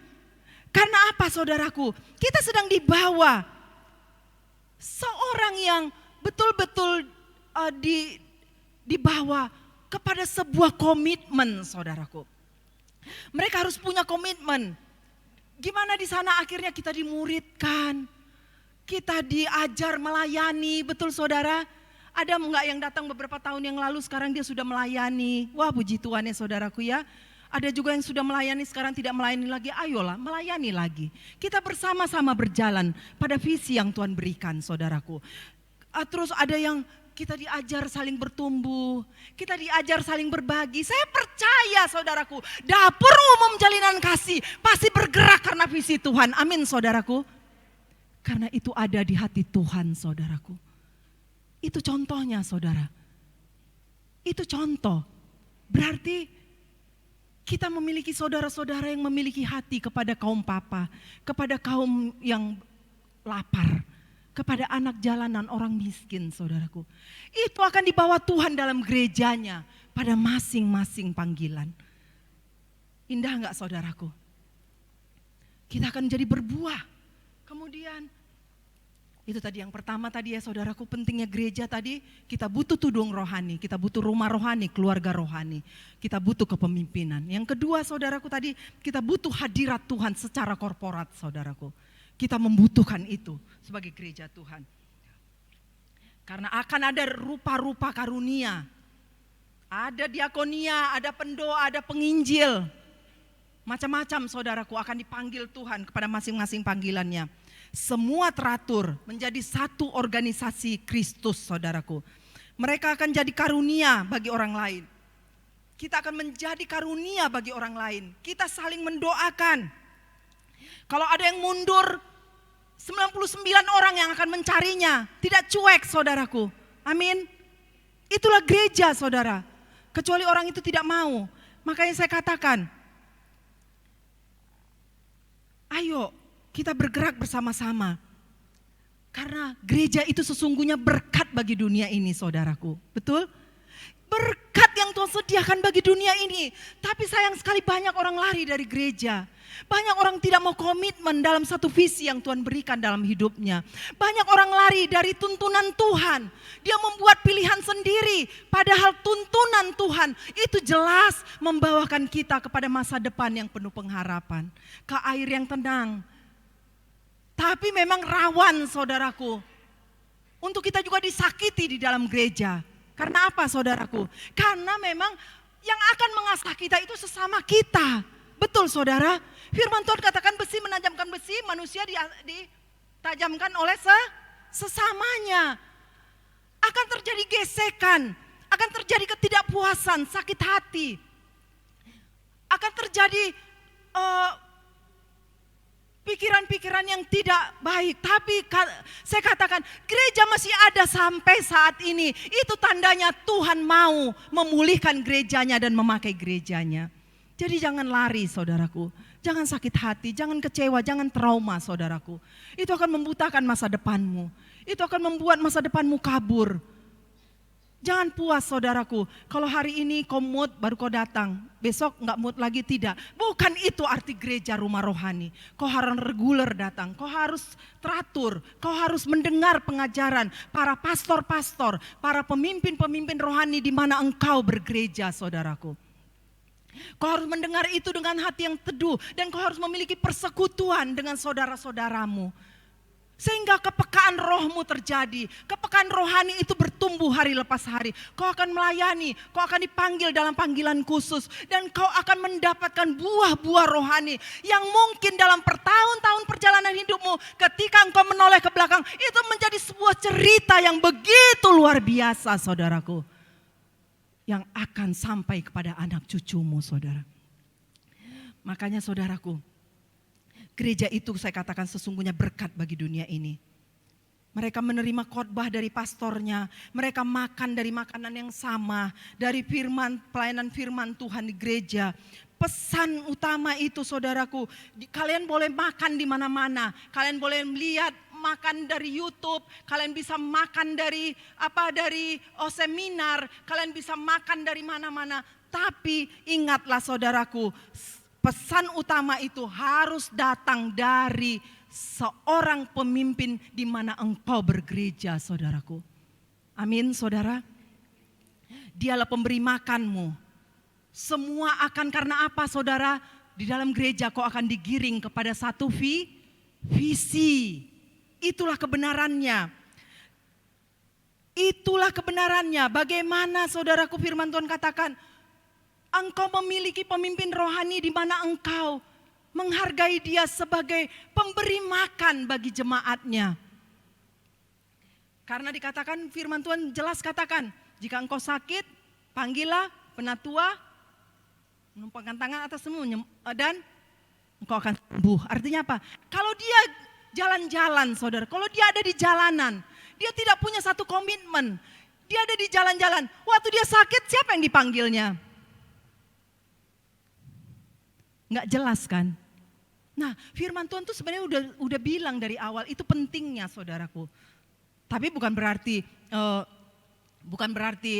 Karena apa saudaraku? Kita sedang dibawa. Seorang yang betul-betul dibawa kepada sebuah komitmen saudaraku. Mereka harus punya komitmen. Gimana di sana akhirnya kita dimuridkan. Kita diajar melayani, betul saudara? Ada enggak yang datang beberapa tahun yang lalu sekarang dia sudah melayani. Wah puji Tuhan ya saudaraku ya. Ada juga yang sudah melayani sekarang tidak melayani lagi. Ayolah melayani lagi. Kita bersama-sama berjalan pada visi yang Tuhan berikan saudaraku. Terus ada yang kita diajar saling bertumbuh, kita diajar saling berbagi. Saya percaya saudaraku, dapur umum jalinan kasih pasti bergerak karena visi Tuhan. Amin saudaraku. Karena itu ada di hati Tuhan saudaraku. Itu contohnya saudara. Itu contoh. Berarti kita memiliki saudara-saudara yang memiliki hati kepada kaum papa, kepada kaum yang lapar, kepada anak jalanan, orang miskin saudaraku. Itu akan dibawa Tuhan dalam gerejanya pada masing-masing panggilan. Indah enggak saudaraku? Kita akan jadi berbuah. Kemudian itu tadi yang pertama tadi ya saudaraku, pentingnya gereja tadi, kita butuh tudung rohani, kita butuh rumah rohani, keluarga rohani, kita butuh kepemimpinan. Yang kedua saudaraku tadi, kita butuh hadirat Tuhan secara korporat saudaraku. Kita membutuhkan itu sebagai gereja Tuhan. Karena akan ada rupa-rupa karunia, ada diakonia, ada pendoa, ada penginjil. Macam-macam saudaraku akan dipanggil Tuhan kepada masing-masing panggilannya. Semua teratur menjadi satu organisasi Kristus saudaraku. Mereka akan jadi karunia bagi orang lain. Kita akan menjadi karunia bagi orang lain. Kita saling mendoakan. Kalau ada yang mundur, 99 orang yang akan mencarinya. Tidak cuek saudaraku. Amin. Itulah gereja saudara. Kecuali orang itu tidak mau. Makanya saya katakan, ayo kita bergerak bersama-sama. Karena gereja itu sesungguhnya berkat bagi dunia ini saudaraku. Betul? Berkat yang Tuhan sediakan bagi dunia ini. Tapi sayang sekali banyak orang lari dari gereja. Banyak orang tidak mau komitmen dalam satu visi yang Tuhan berikan dalam hidupnya. Banyak orang lari dari tuntunan Tuhan. Dia membuat pilihan sendiri. Padahal tuntunan Tuhan itu jelas membawakan kita kepada masa depan yang penuh pengharapan. Ke air yang tenang. Tapi memang rawan saudaraku. Untuk kita juga disakiti di dalam gereja. Karena apa saudaraku? Karena memang yang akan mengasah kita itu sesama kita. Betul saudara? Firman Tuhan katakan besi menajamkan besi, manusia ditajamkan oleh sesamanya. Akan terjadi gesekan, akan terjadi ketidakpuasan, sakit hati. Akan terjadi pikiran-pikiran yang tidak baik. Tapi saya katakan gereja masih ada sampai saat ini. Itu tandanya Tuhan mau memulihkan gerejanya dan memakai gerejanya. Jadi jangan lari saudaraku. Jangan sakit hati, jangan kecewa, jangan trauma saudaraku. Itu akan membutakan masa depanmu. Itu akan membuat masa depanmu kabur. Jangan puas saudaraku, kalau hari ini kau mood baru kau datang, besok enggak mood lagi, tidak. Bukan itu arti gereja rumah rohani. Kau harus reguler datang, kau harus teratur, kau harus mendengar pengajaran para pastor-pastor, para pemimpin-pemimpin rohani di mana engkau bergereja saudaraku. Kau harus mendengar itu dengan hati yang teduh dan kau harus memiliki persekutuan dengan saudara-saudaramu. Sehingga kepekaan rohmu terjadi, kepekaan rohani itu bertumbuh hari lepas hari. Kau akan melayani, kau akan dipanggil dalam panggilan khusus. Dan kau akan mendapatkan buah-buah rohani yang mungkin dalam bertahun-tahun perjalanan hidupmu. Ketika engkau menoleh ke belakang, itu menjadi sebuah cerita yang begitu luar biasa saudaraku. Yang akan sampai kepada anak cucumu saudara. Makanya saudaraku, gereja itu saya katakan sesungguhnya berkat bagi dunia ini. Mereka menerima khotbah dari pastornya, mereka makan dari makanan yang sama, dari firman, pelayanan firman Tuhan di gereja. Pesan utama itu saudaraku, kalian boleh makan di mana-mana, kalian boleh melihat makan dari YouTube, kalian bisa makan dari seminar, kalian bisa makan dari mana-mana. Tapi ingatlah saudaraku, pesan utama itu harus datang dari seorang pemimpin di mana engkau bergereja saudaraku. Amin saudara. Dialah pemberi makanmu. Semua akan karena apa saudara? Di dalam gereja kau akan digiring kepada satu visi. Itulah kebenarannya. Itulah kebenarannya. Bagaimana saudaraku firman Tuhan katakan, engkau memiliki pemimpin rohani di mana engkau menghargai dia sebagai pemberi makan bagi jemaatnya. Karena dikatakan firman Tuhan jelas katakan, jika engkau sakit, panggillah penatua, menumpangkan tangan atasmu dan engkau akan sembuh. Artinya apa? Kalau dia jalan-jalan saudara, kalau dia ada di jalanan, dia tidak punya satu komitmen. Dia ada di jalan-jalan, waktu dia sakit siapa yang dipanggilnya? Enggak jelas kan? Nah, firman Tuhan tuh sebenarnya udah bilang dari awal, itu pentingnya saudaraku. Tapi bukan berarti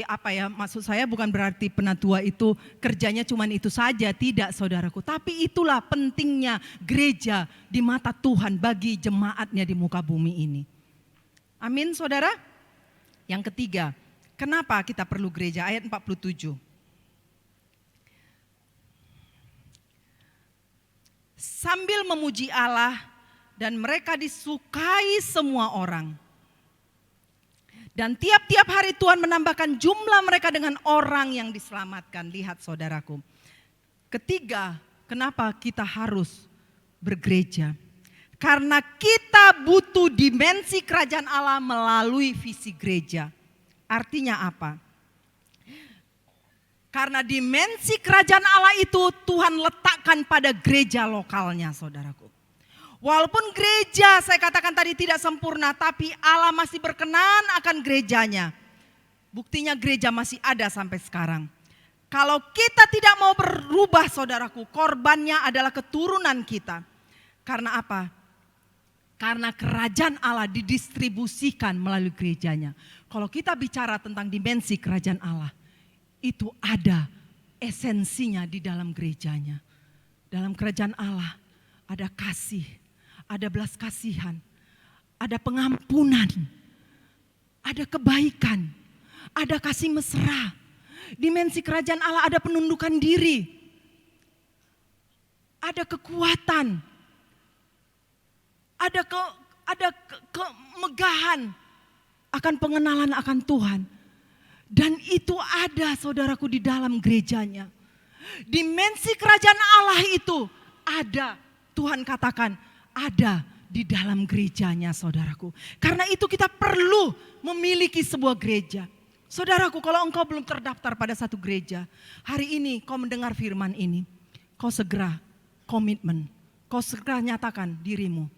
apa ya, maksud saya bukan berarti penatua itu kerjanya cuma itu saja, tidak saudaraku. Tapi itulah pentingnya gereja di mata Tuhan bagi jemaatnya di muka bumi ini. Amin saudara. Yang ketiga, kenapa kita perlu gereja? Ayat 47. Sambil memuji Allah dan mereka disukai semua orang. Dan tiap-tiap hari Tuhan menambahkan jumlah mereka dengan orang yang diselamatkan. Lihat saudaraku. Ketiga, kenapa kita harus bergereja? Karena kita butuh dimensi kerajaan Allah melalui visi gereja. Artinya apa? Karena dimensi kerajaan Allah itu Tuhan letakkan pada gereja lokalnya saudaraku. Walaupun gereja saya katakan tadi tidak sempurna, tapi Allah masih berkenan akan gerejanya. Buktinya gereja masih ada sampai sekarang. Kalau kita tidak mau berubah saudaraku, korbannya adalah keturunan kita. Karena apa? Karena kerajaan Allah didistribusikan melalui gerejanya. Kalau kita bicara tentang dimensi kerajaan Allah, itu ada esensinya di dalam gerejanya. Dalam kerajaan Allah ada kasih, ada belas kasihan, ada pengampunan, ada kebaikan, ada kasih mesra. Dimensi kerajaan Allah ada penundukan diri, ada kekuatan, ada kemegahan akan pengenalan akan Tuhan. Dan itu ada saudaraku di dalam gerejanya. Dimensi kerajaan Allah itu ada, Tuhan katakan ada di dalam gerejanya saudaraku. Karena itu kita perlu memiliki sebuah gereja. Saudaraku, kalau engkau belum terdaftar pada satu gereja, hari ini kau mendengar firman ini, kau segera komitmen, kau segera nyatakan dirimu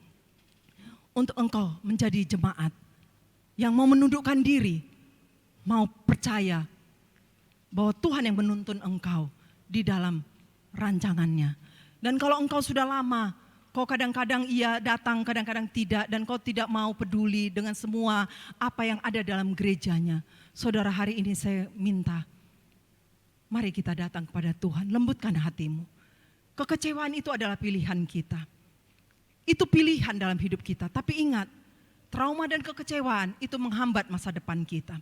untuk engkau menjadi jemaat yang mau menundukkan diri, mau percaya bahwa Tuhan yang menuntun engkau di dalam rancangannya. Dan kalau engkau sudah lama, kau kadang-kadang iya datang, kadang-kadang tidak, dan kau tidak mau peduli dengan semua apa yang ada dalam gerejanya. Saudara, hari ini saya minta, mari kita datang kepada Tuhan, lembutkan hatimu. Kekecewaan itu adalah pilihan kita. Itu pilihan dalam hidup kita, tapi ingat, trauma dan kekecewaan itu menghambat masa depan kita.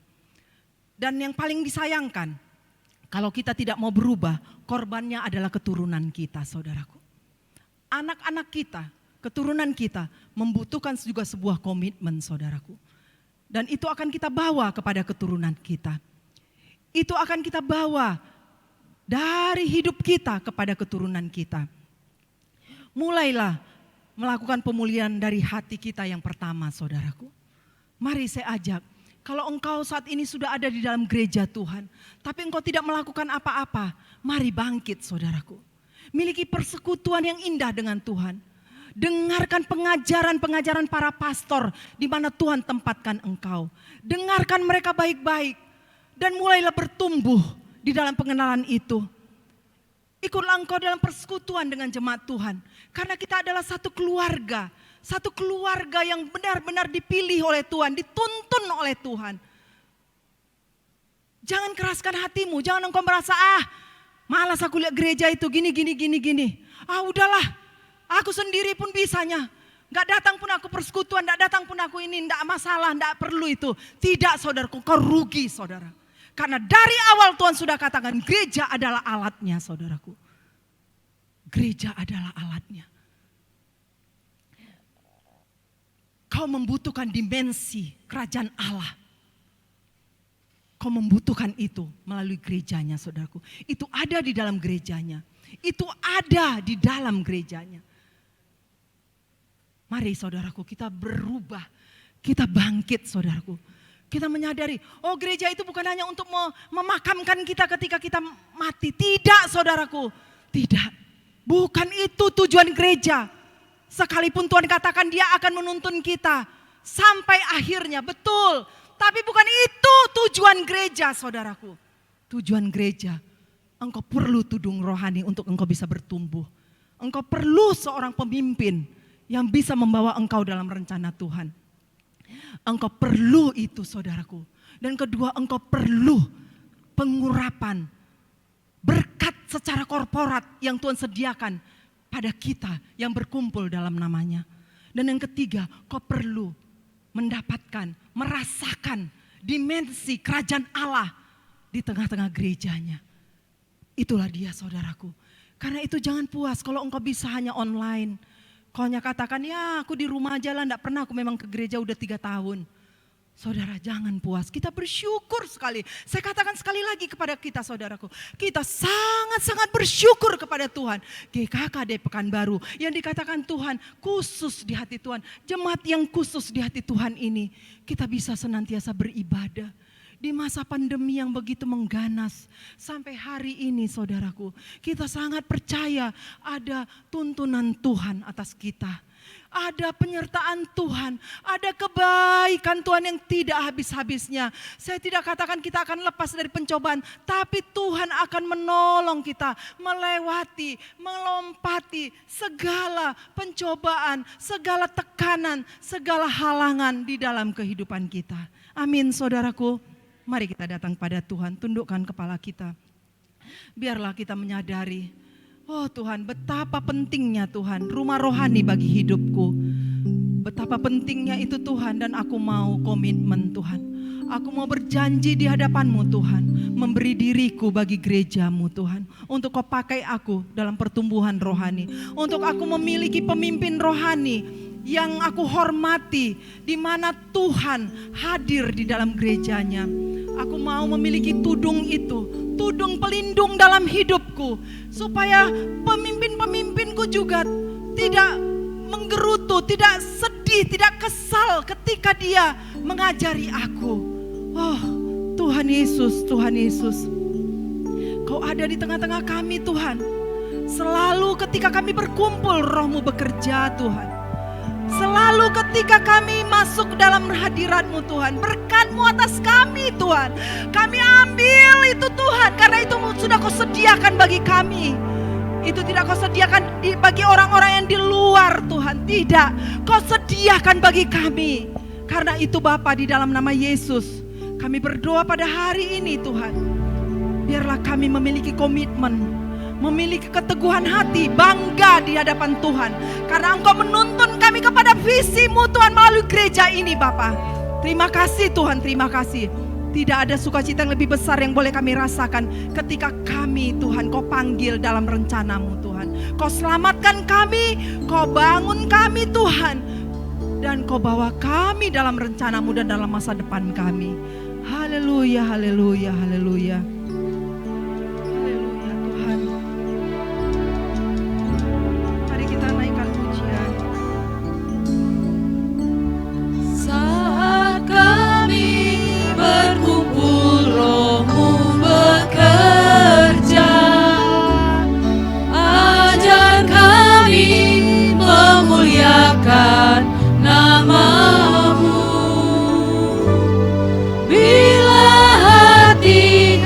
Dan yang paling disayangkan, kalau kita tidak mau berubah, korbannya adalah keturunan kita, saudaraku. Anak-anak kita, keturunan kita membutuhkan juga sebuah komitmen, saudaraku. Dan itu akan kita bawa kepada keturunan kita. Itu akan kita bawa dari hidup kita kepada keturunan kita. Mulailah melakukan pemulihan dari hati kita yang pertama, saudaraku. Mari saya ajak. Kalau engkau saat ini sudah ada di dalam gereja Tuhan, tapi engkau tidak melakukan apa-apa, mari bangkit saudaraku. Miliki persekutuan yang indah dengan Tuhan. Dengarkan pengajaran-pengajaran para pastor di mana Tuhan tempatkan engkau. Dengarkan mereka baik-baik dan mulailah bertumbuh di dalam pengenalan itu. Ikutlah engkau dalam persekutuan dengan jemaat Tuhan. Karena kita adalah satu keluarga. Satu keluarga yang benar-benar dipilih oleh Tuhan, dituntun oleh Tuhan. Jangan keraskan hatimu, jangan engkau merasa malas aku lihat gereja itu gini. Udahlah, aku sendiri pun bisanya. Gak datang pun aku persekutuan, gak datang pun aku ini, gak masalah, gak perlu itu. Tidak saudaraku, kau rugi saudara. Karena dari awal Tuhan sudah katakan gereja adalah alatnya saudaraku. Gereja adalah alatnya. Kau membutuhkan dimensi kerajaan Allah. Kau membutuhkan itu melalui gerejanya saudaraku. Itu ada di dalam gerejanya. Itu ada di dalam gerejanya. Mari saudaraku kita berubah. Kita bangkit saudaraku. Kita menyadari, oh gereja itu bukan hanya untuk memakamkan kita ketika kita mati. Tidak saudaraku, tidak. Bukan itu tujuan gereja. Sekalipun Tuhan katakan dia akan menuntun kita sampai akhirnya, betul. Tapi bukan itu tujuan gereja saudaraku. Tujuan gereja, engkau perlu tudung rohani untuk engkau bisa bertumbuh. Engkau perlu seorang pemimpin yang bisa membawa engkau dalam rencana Tuhan. Engkau perlu itu saudaraku. Dan kedua, engkau perlu pengurapan berkat secara korporat yang Tuhan sediakan pada kita yang berkumpul dalam namanya. Dan yang ketiga, kau perlu mendapatkan, merasakan dimensi kerajaan Allah di tengah-tengah gerejanya. Itulah dia saudaraku. Karena itu jangan puas kalau engkau bisa hanya online. Kau hanya katakan, ya aku di rumah aja lah, enggak pernah aku memang ke gereja udah 3 tahun. Saudara jangan puas, kita bersyukur sekali. Saya katakan sekali lagi kepada kita saudaraku. Kita sangat-sangat bersyukur kepada Tuhan. GKKD Pekanbaru yang dikatakan Tuhan khusus di hati Tuhan. Jemaat yang khusus di hati Tuhan ini. Kita bisa senantiasa beribadah. Di masa pandemi yang begitu mengganas sampai hari ini saudaraku, kita sangat percaya ada tuntunan Tuhan atas kita. Ada penyertaan Tuhan, ada kebaikan Tuhan yang tidak habis-habisnya. Saya tidak katakan kita akan lepas dari pencobaan, tapi Tuhan akan menolong kita melewati, melompati segala pencobaan, segala tekanan, segala halangan di dalam kehidupan kita. Amin saudaraku. Mari kita datang pada Tuhan, tundukkan kepala kita. Biarlah kita menyadari, oh Tuhan, betapa pentingnya Tuhan rumah rohani bagi hidupku. Betapa pentingnya itu Tuhan, dan aku mau komitmen Tuhan. Aku mau berjanji di hadapan-Mu Tuhan, memberi diriku bagi gereja-Mu Tuhan. Untuk Kau pakai aku dalam pertumbuhan rohani. Untuk aku memiliki pemimpin rohani yang aku hormati, di mana Tuhan hadir di dalam gerejanya. Aku mau memiliki tudung itu, tudung pelindung dalam hidupku, supaya pemimpin-pemimpinku juga tidak menggerutu, tidak sedih, tidak kesal ketika dia mengajari aku. Oh Tuhan Yesus, Tuhan Yesus, Kau ada di tengah-tengah kami Tuhan. Selalu ketika kami berkumpul, Roh-Mu bekerja Tuhan. Selalu ketika kami masuk dalam hadirat-Mu Tuhan, berkat-Mu atas kami Tuhan. Kami ambil itu Tuhan, karena itu sudah Kau sediakan bagi kami. Itu tidak Kau sediakan bagi orang-orang yang di luar Tuhan. Tidak, Kau sediakan bagi kami. Karena itu Bapa, di dalam nama Yesus kami berdoa pada hari ini Tuhan. Biarlah kami memiliki komitmen, memiliki keteguhan hati, bangga di hadapan Tuhan. Karena Engkau menuntun kami kepada visi-Mu Tuhan melalui gereja ini Bapa. Terima kasih Tuhan, terima kasih. Tidak ada sukacita yang lebih besar yang boleh kami rasakan ketika kami Tuhan Kau panggil dalam rencana-Mu Tuhan. Kau selamatkan kami, Kau bangun kami Tuhan. Dan Kau bawa kami dalam rencana-Mu dan dalam masa depan kami. Haleluya, haleluya, haleluya. Namamu, bila hati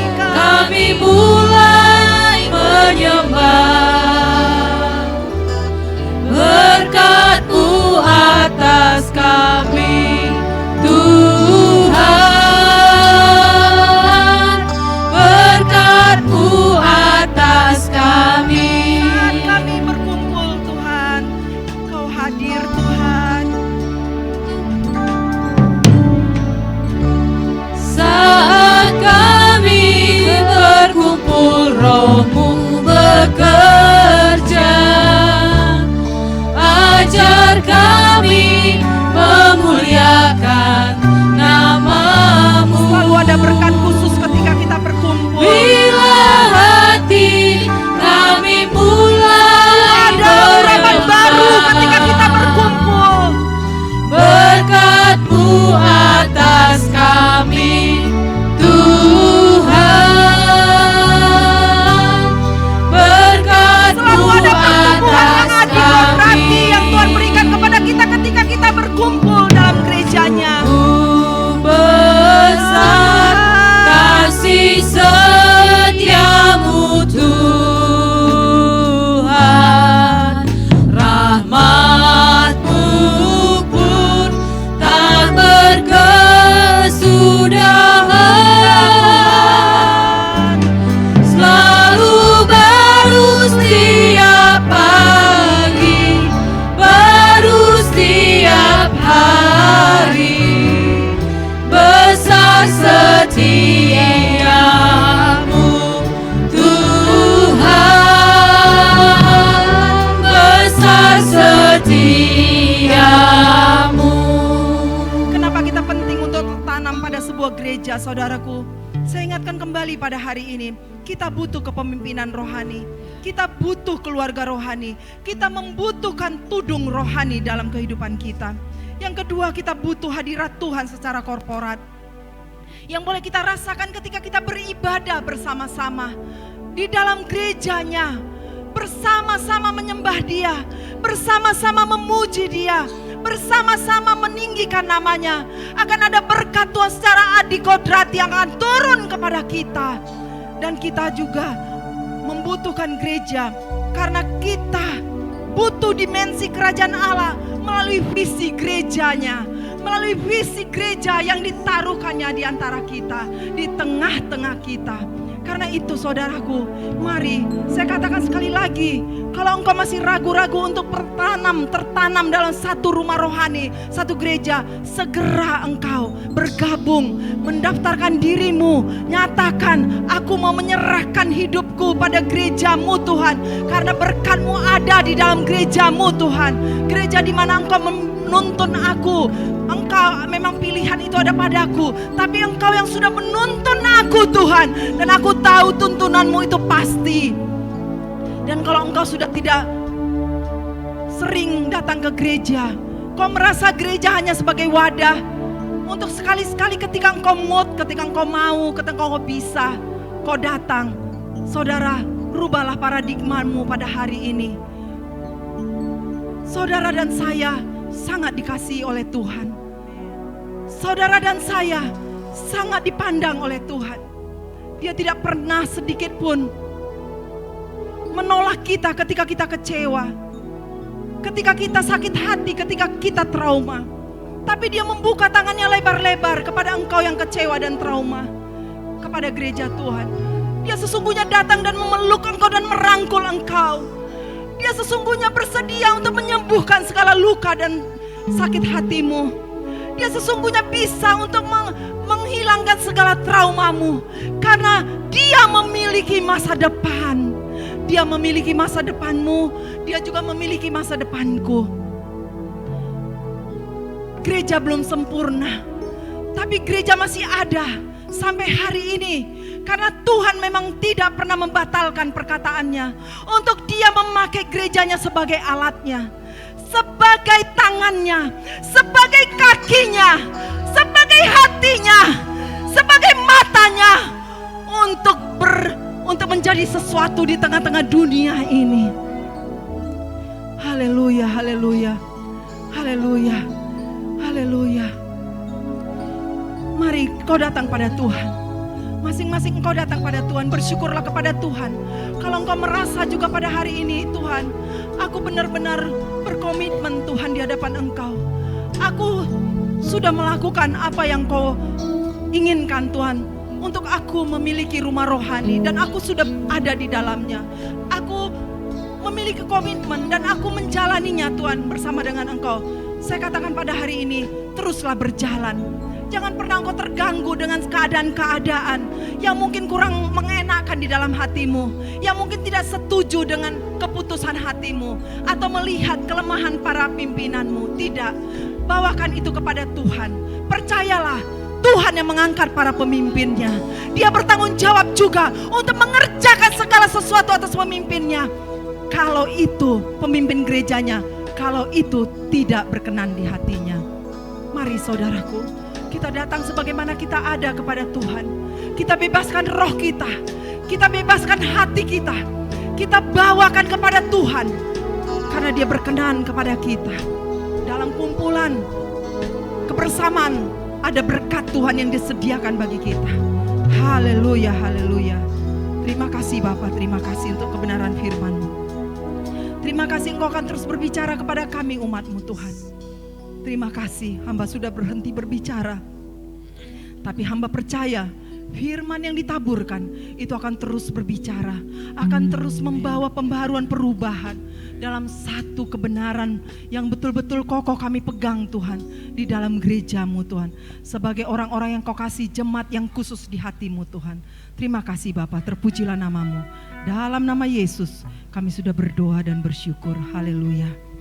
setiamu, Tuhan besar setiamu. Kenapa kita penting untuk tertanam pada sebuah gereja, saudaraku? Saya ingatkan kembali pada hari ini, kita butuh kepemimpinan rohani, kita butuh keluarga rohani, kita membutuhkan tudung rohani dalam kehidupan kita. Yang kedua, kita butuh hadirat Tuhan secara korporat, yang boleh kita rasakan ketika kita beribadah bersama-sama di dalam gerejanya, bersama-sama menyembah Dia, bersama-sama memuji Dia, bersama-sama meninggikan namanya. Akan ada berkat Tuhan secara adikodrat yang akan turun kepada kita. Dan kita juga membutuhkan gereja karena kita butuh dimensi kerajaan Allah melalui visi gerejanya, melalui visi gereja yang ditaruhkannya di antara kita, di tengah-tengah kita. Karena itu saudaraku, mari saya katakan sekali lagi, kalau engkau masih ragu-ragu untuk tertanam dalam satu rumah rohani, satu gereja, segera engkau bergabung, mendaftarkan dirimu, nyatakan, aku mau menyerahkan hidupku pada gerejamu Tuhan, karena berkat-Mu ada di dalam gerejamu Tuhan. Gereja di mana engkau menuntun aku. Engkau memang pilihan itu ada padaku, tapi Engkau yang sudah menuntun aku Tuhan, dan aku tahu tuntunanmu itu pasti. Dan kalau engkau sudah tidak sering datang ke gereja, kau merasa gereja hanya sebagai wadah untuk sekali-sekali ketika engkau mood, ketika engkau mau, ketika engkau bisa, kau datang. Saudara, rubahlah paradigmamu pada hari ini. Saudara dan saya sangat dikasihi oleh Tuhan. Saudara dan saya sangat dipandang oleh Tuhan. Dia tidak pernah sedikit pun menolak kita ketika kita kecewa, ketika kita sakit hati, ketika kita trauma. Tapi Dia membuka tangannya lebar-lebar kepada engkau yang kecewa dan trauma, kepada gereja Tuhan. Dia sesungguhnya datang dan memeluk engkau dan merangkul engkau. Dia sesungguhnya bersedia untuk menyembuhkan segala luka dan sakit hatimu. Dia sesungguhnya bisa untuk menghilangkan segala traumamu, karena Dia memiliki masa depan. Dia memiliki masa depanmu, Dia juga memiliki masa depanku. Gereja belum sempurna, tapi gereja masih ada sampai hari ini, karena Tuhan memang tidak pernah membatalkan perkataannya untuk Dia memakai gerejanya sebagai alatnya, sebagai tangannya, sebagai kakinya, sebagai hatinya, sebagai matanya, untuk menjadi sesuatu di tengah-tengah dunia ini. Haleluya, haleluya, haleluya, haleluya. Mari kau datang pada Tuhan. Masing-masing engkau datang pada Tuhan, bersyukurlah kepada Tuhan. Kalau engkau merasa juga pada hari ini, Tuhan, aku benar-benar berkomitmen Tuhan di hadapan engkau. Aku sudah melakukan apa yang kau inginkan Tuhan, untuk aku memiliki rumah rohani dan aku sudah ada di dalamnya. Aku memiliki komitmen dan aku menjalaninya Tuhan bersama dengan engkau. Saya katakan pada hari ini, teruslah berjalan. Jangan pernah engkau terganggu dengan keadaan-keadaan yang mungkin kurang mengenakan di dalam hatimu, yang mungkin tidak setuju dengan keputusan hatimu, atau melihat kelemahan para pimpinanmu. Tidak, bawakan itu kepada Tuhan. Percayalah, Tuhan yang mengangkat para pemimpinnya. Dia bertanggung jawab juga untuk mengerjakan segala sesuatu atas pemimpinnya. Kalau itu pemimpin gerejanya, kalau itu tidak berkenan di hatinya. Mari saudaraku, kita datang sebagaimana kita ada kepada Tuhan. Kita bebaskan roh kita, kita bebaskan hati kita, kita bawakan kepada Tuhan, karena Dia berkenan kepada kita. Dalam kumpulan kebersamaan ada berkat Tuhan yang disediakan bagi kita. Haleluya, haleluya. Terima kasih Bapa, terima kasih untuk kebenaran firman-Mu. Terima kasih Engkau akan terus berbicara kepada kami umat-Mu Tuhan. Terima kasih, hamba sudah berhenti berbicara, tapi hamba percaya Firman yang ditaburkan itu akan terus berbicara, akan terus membawa pembaharuan perubahan dalam satu kebenaran yang betul-betul kokoh kami pegang Tuhan di dalam gereja-Mu Tuhan. Sebagai orang-orang yang Kau kasih jemaat yang khusus di hati-Mu Tuhan. Terima kasih Bapa, terpujilah nama-Mu. Dalam nama Yesus kami sudah berdoa dan bersyukur. Haleluya.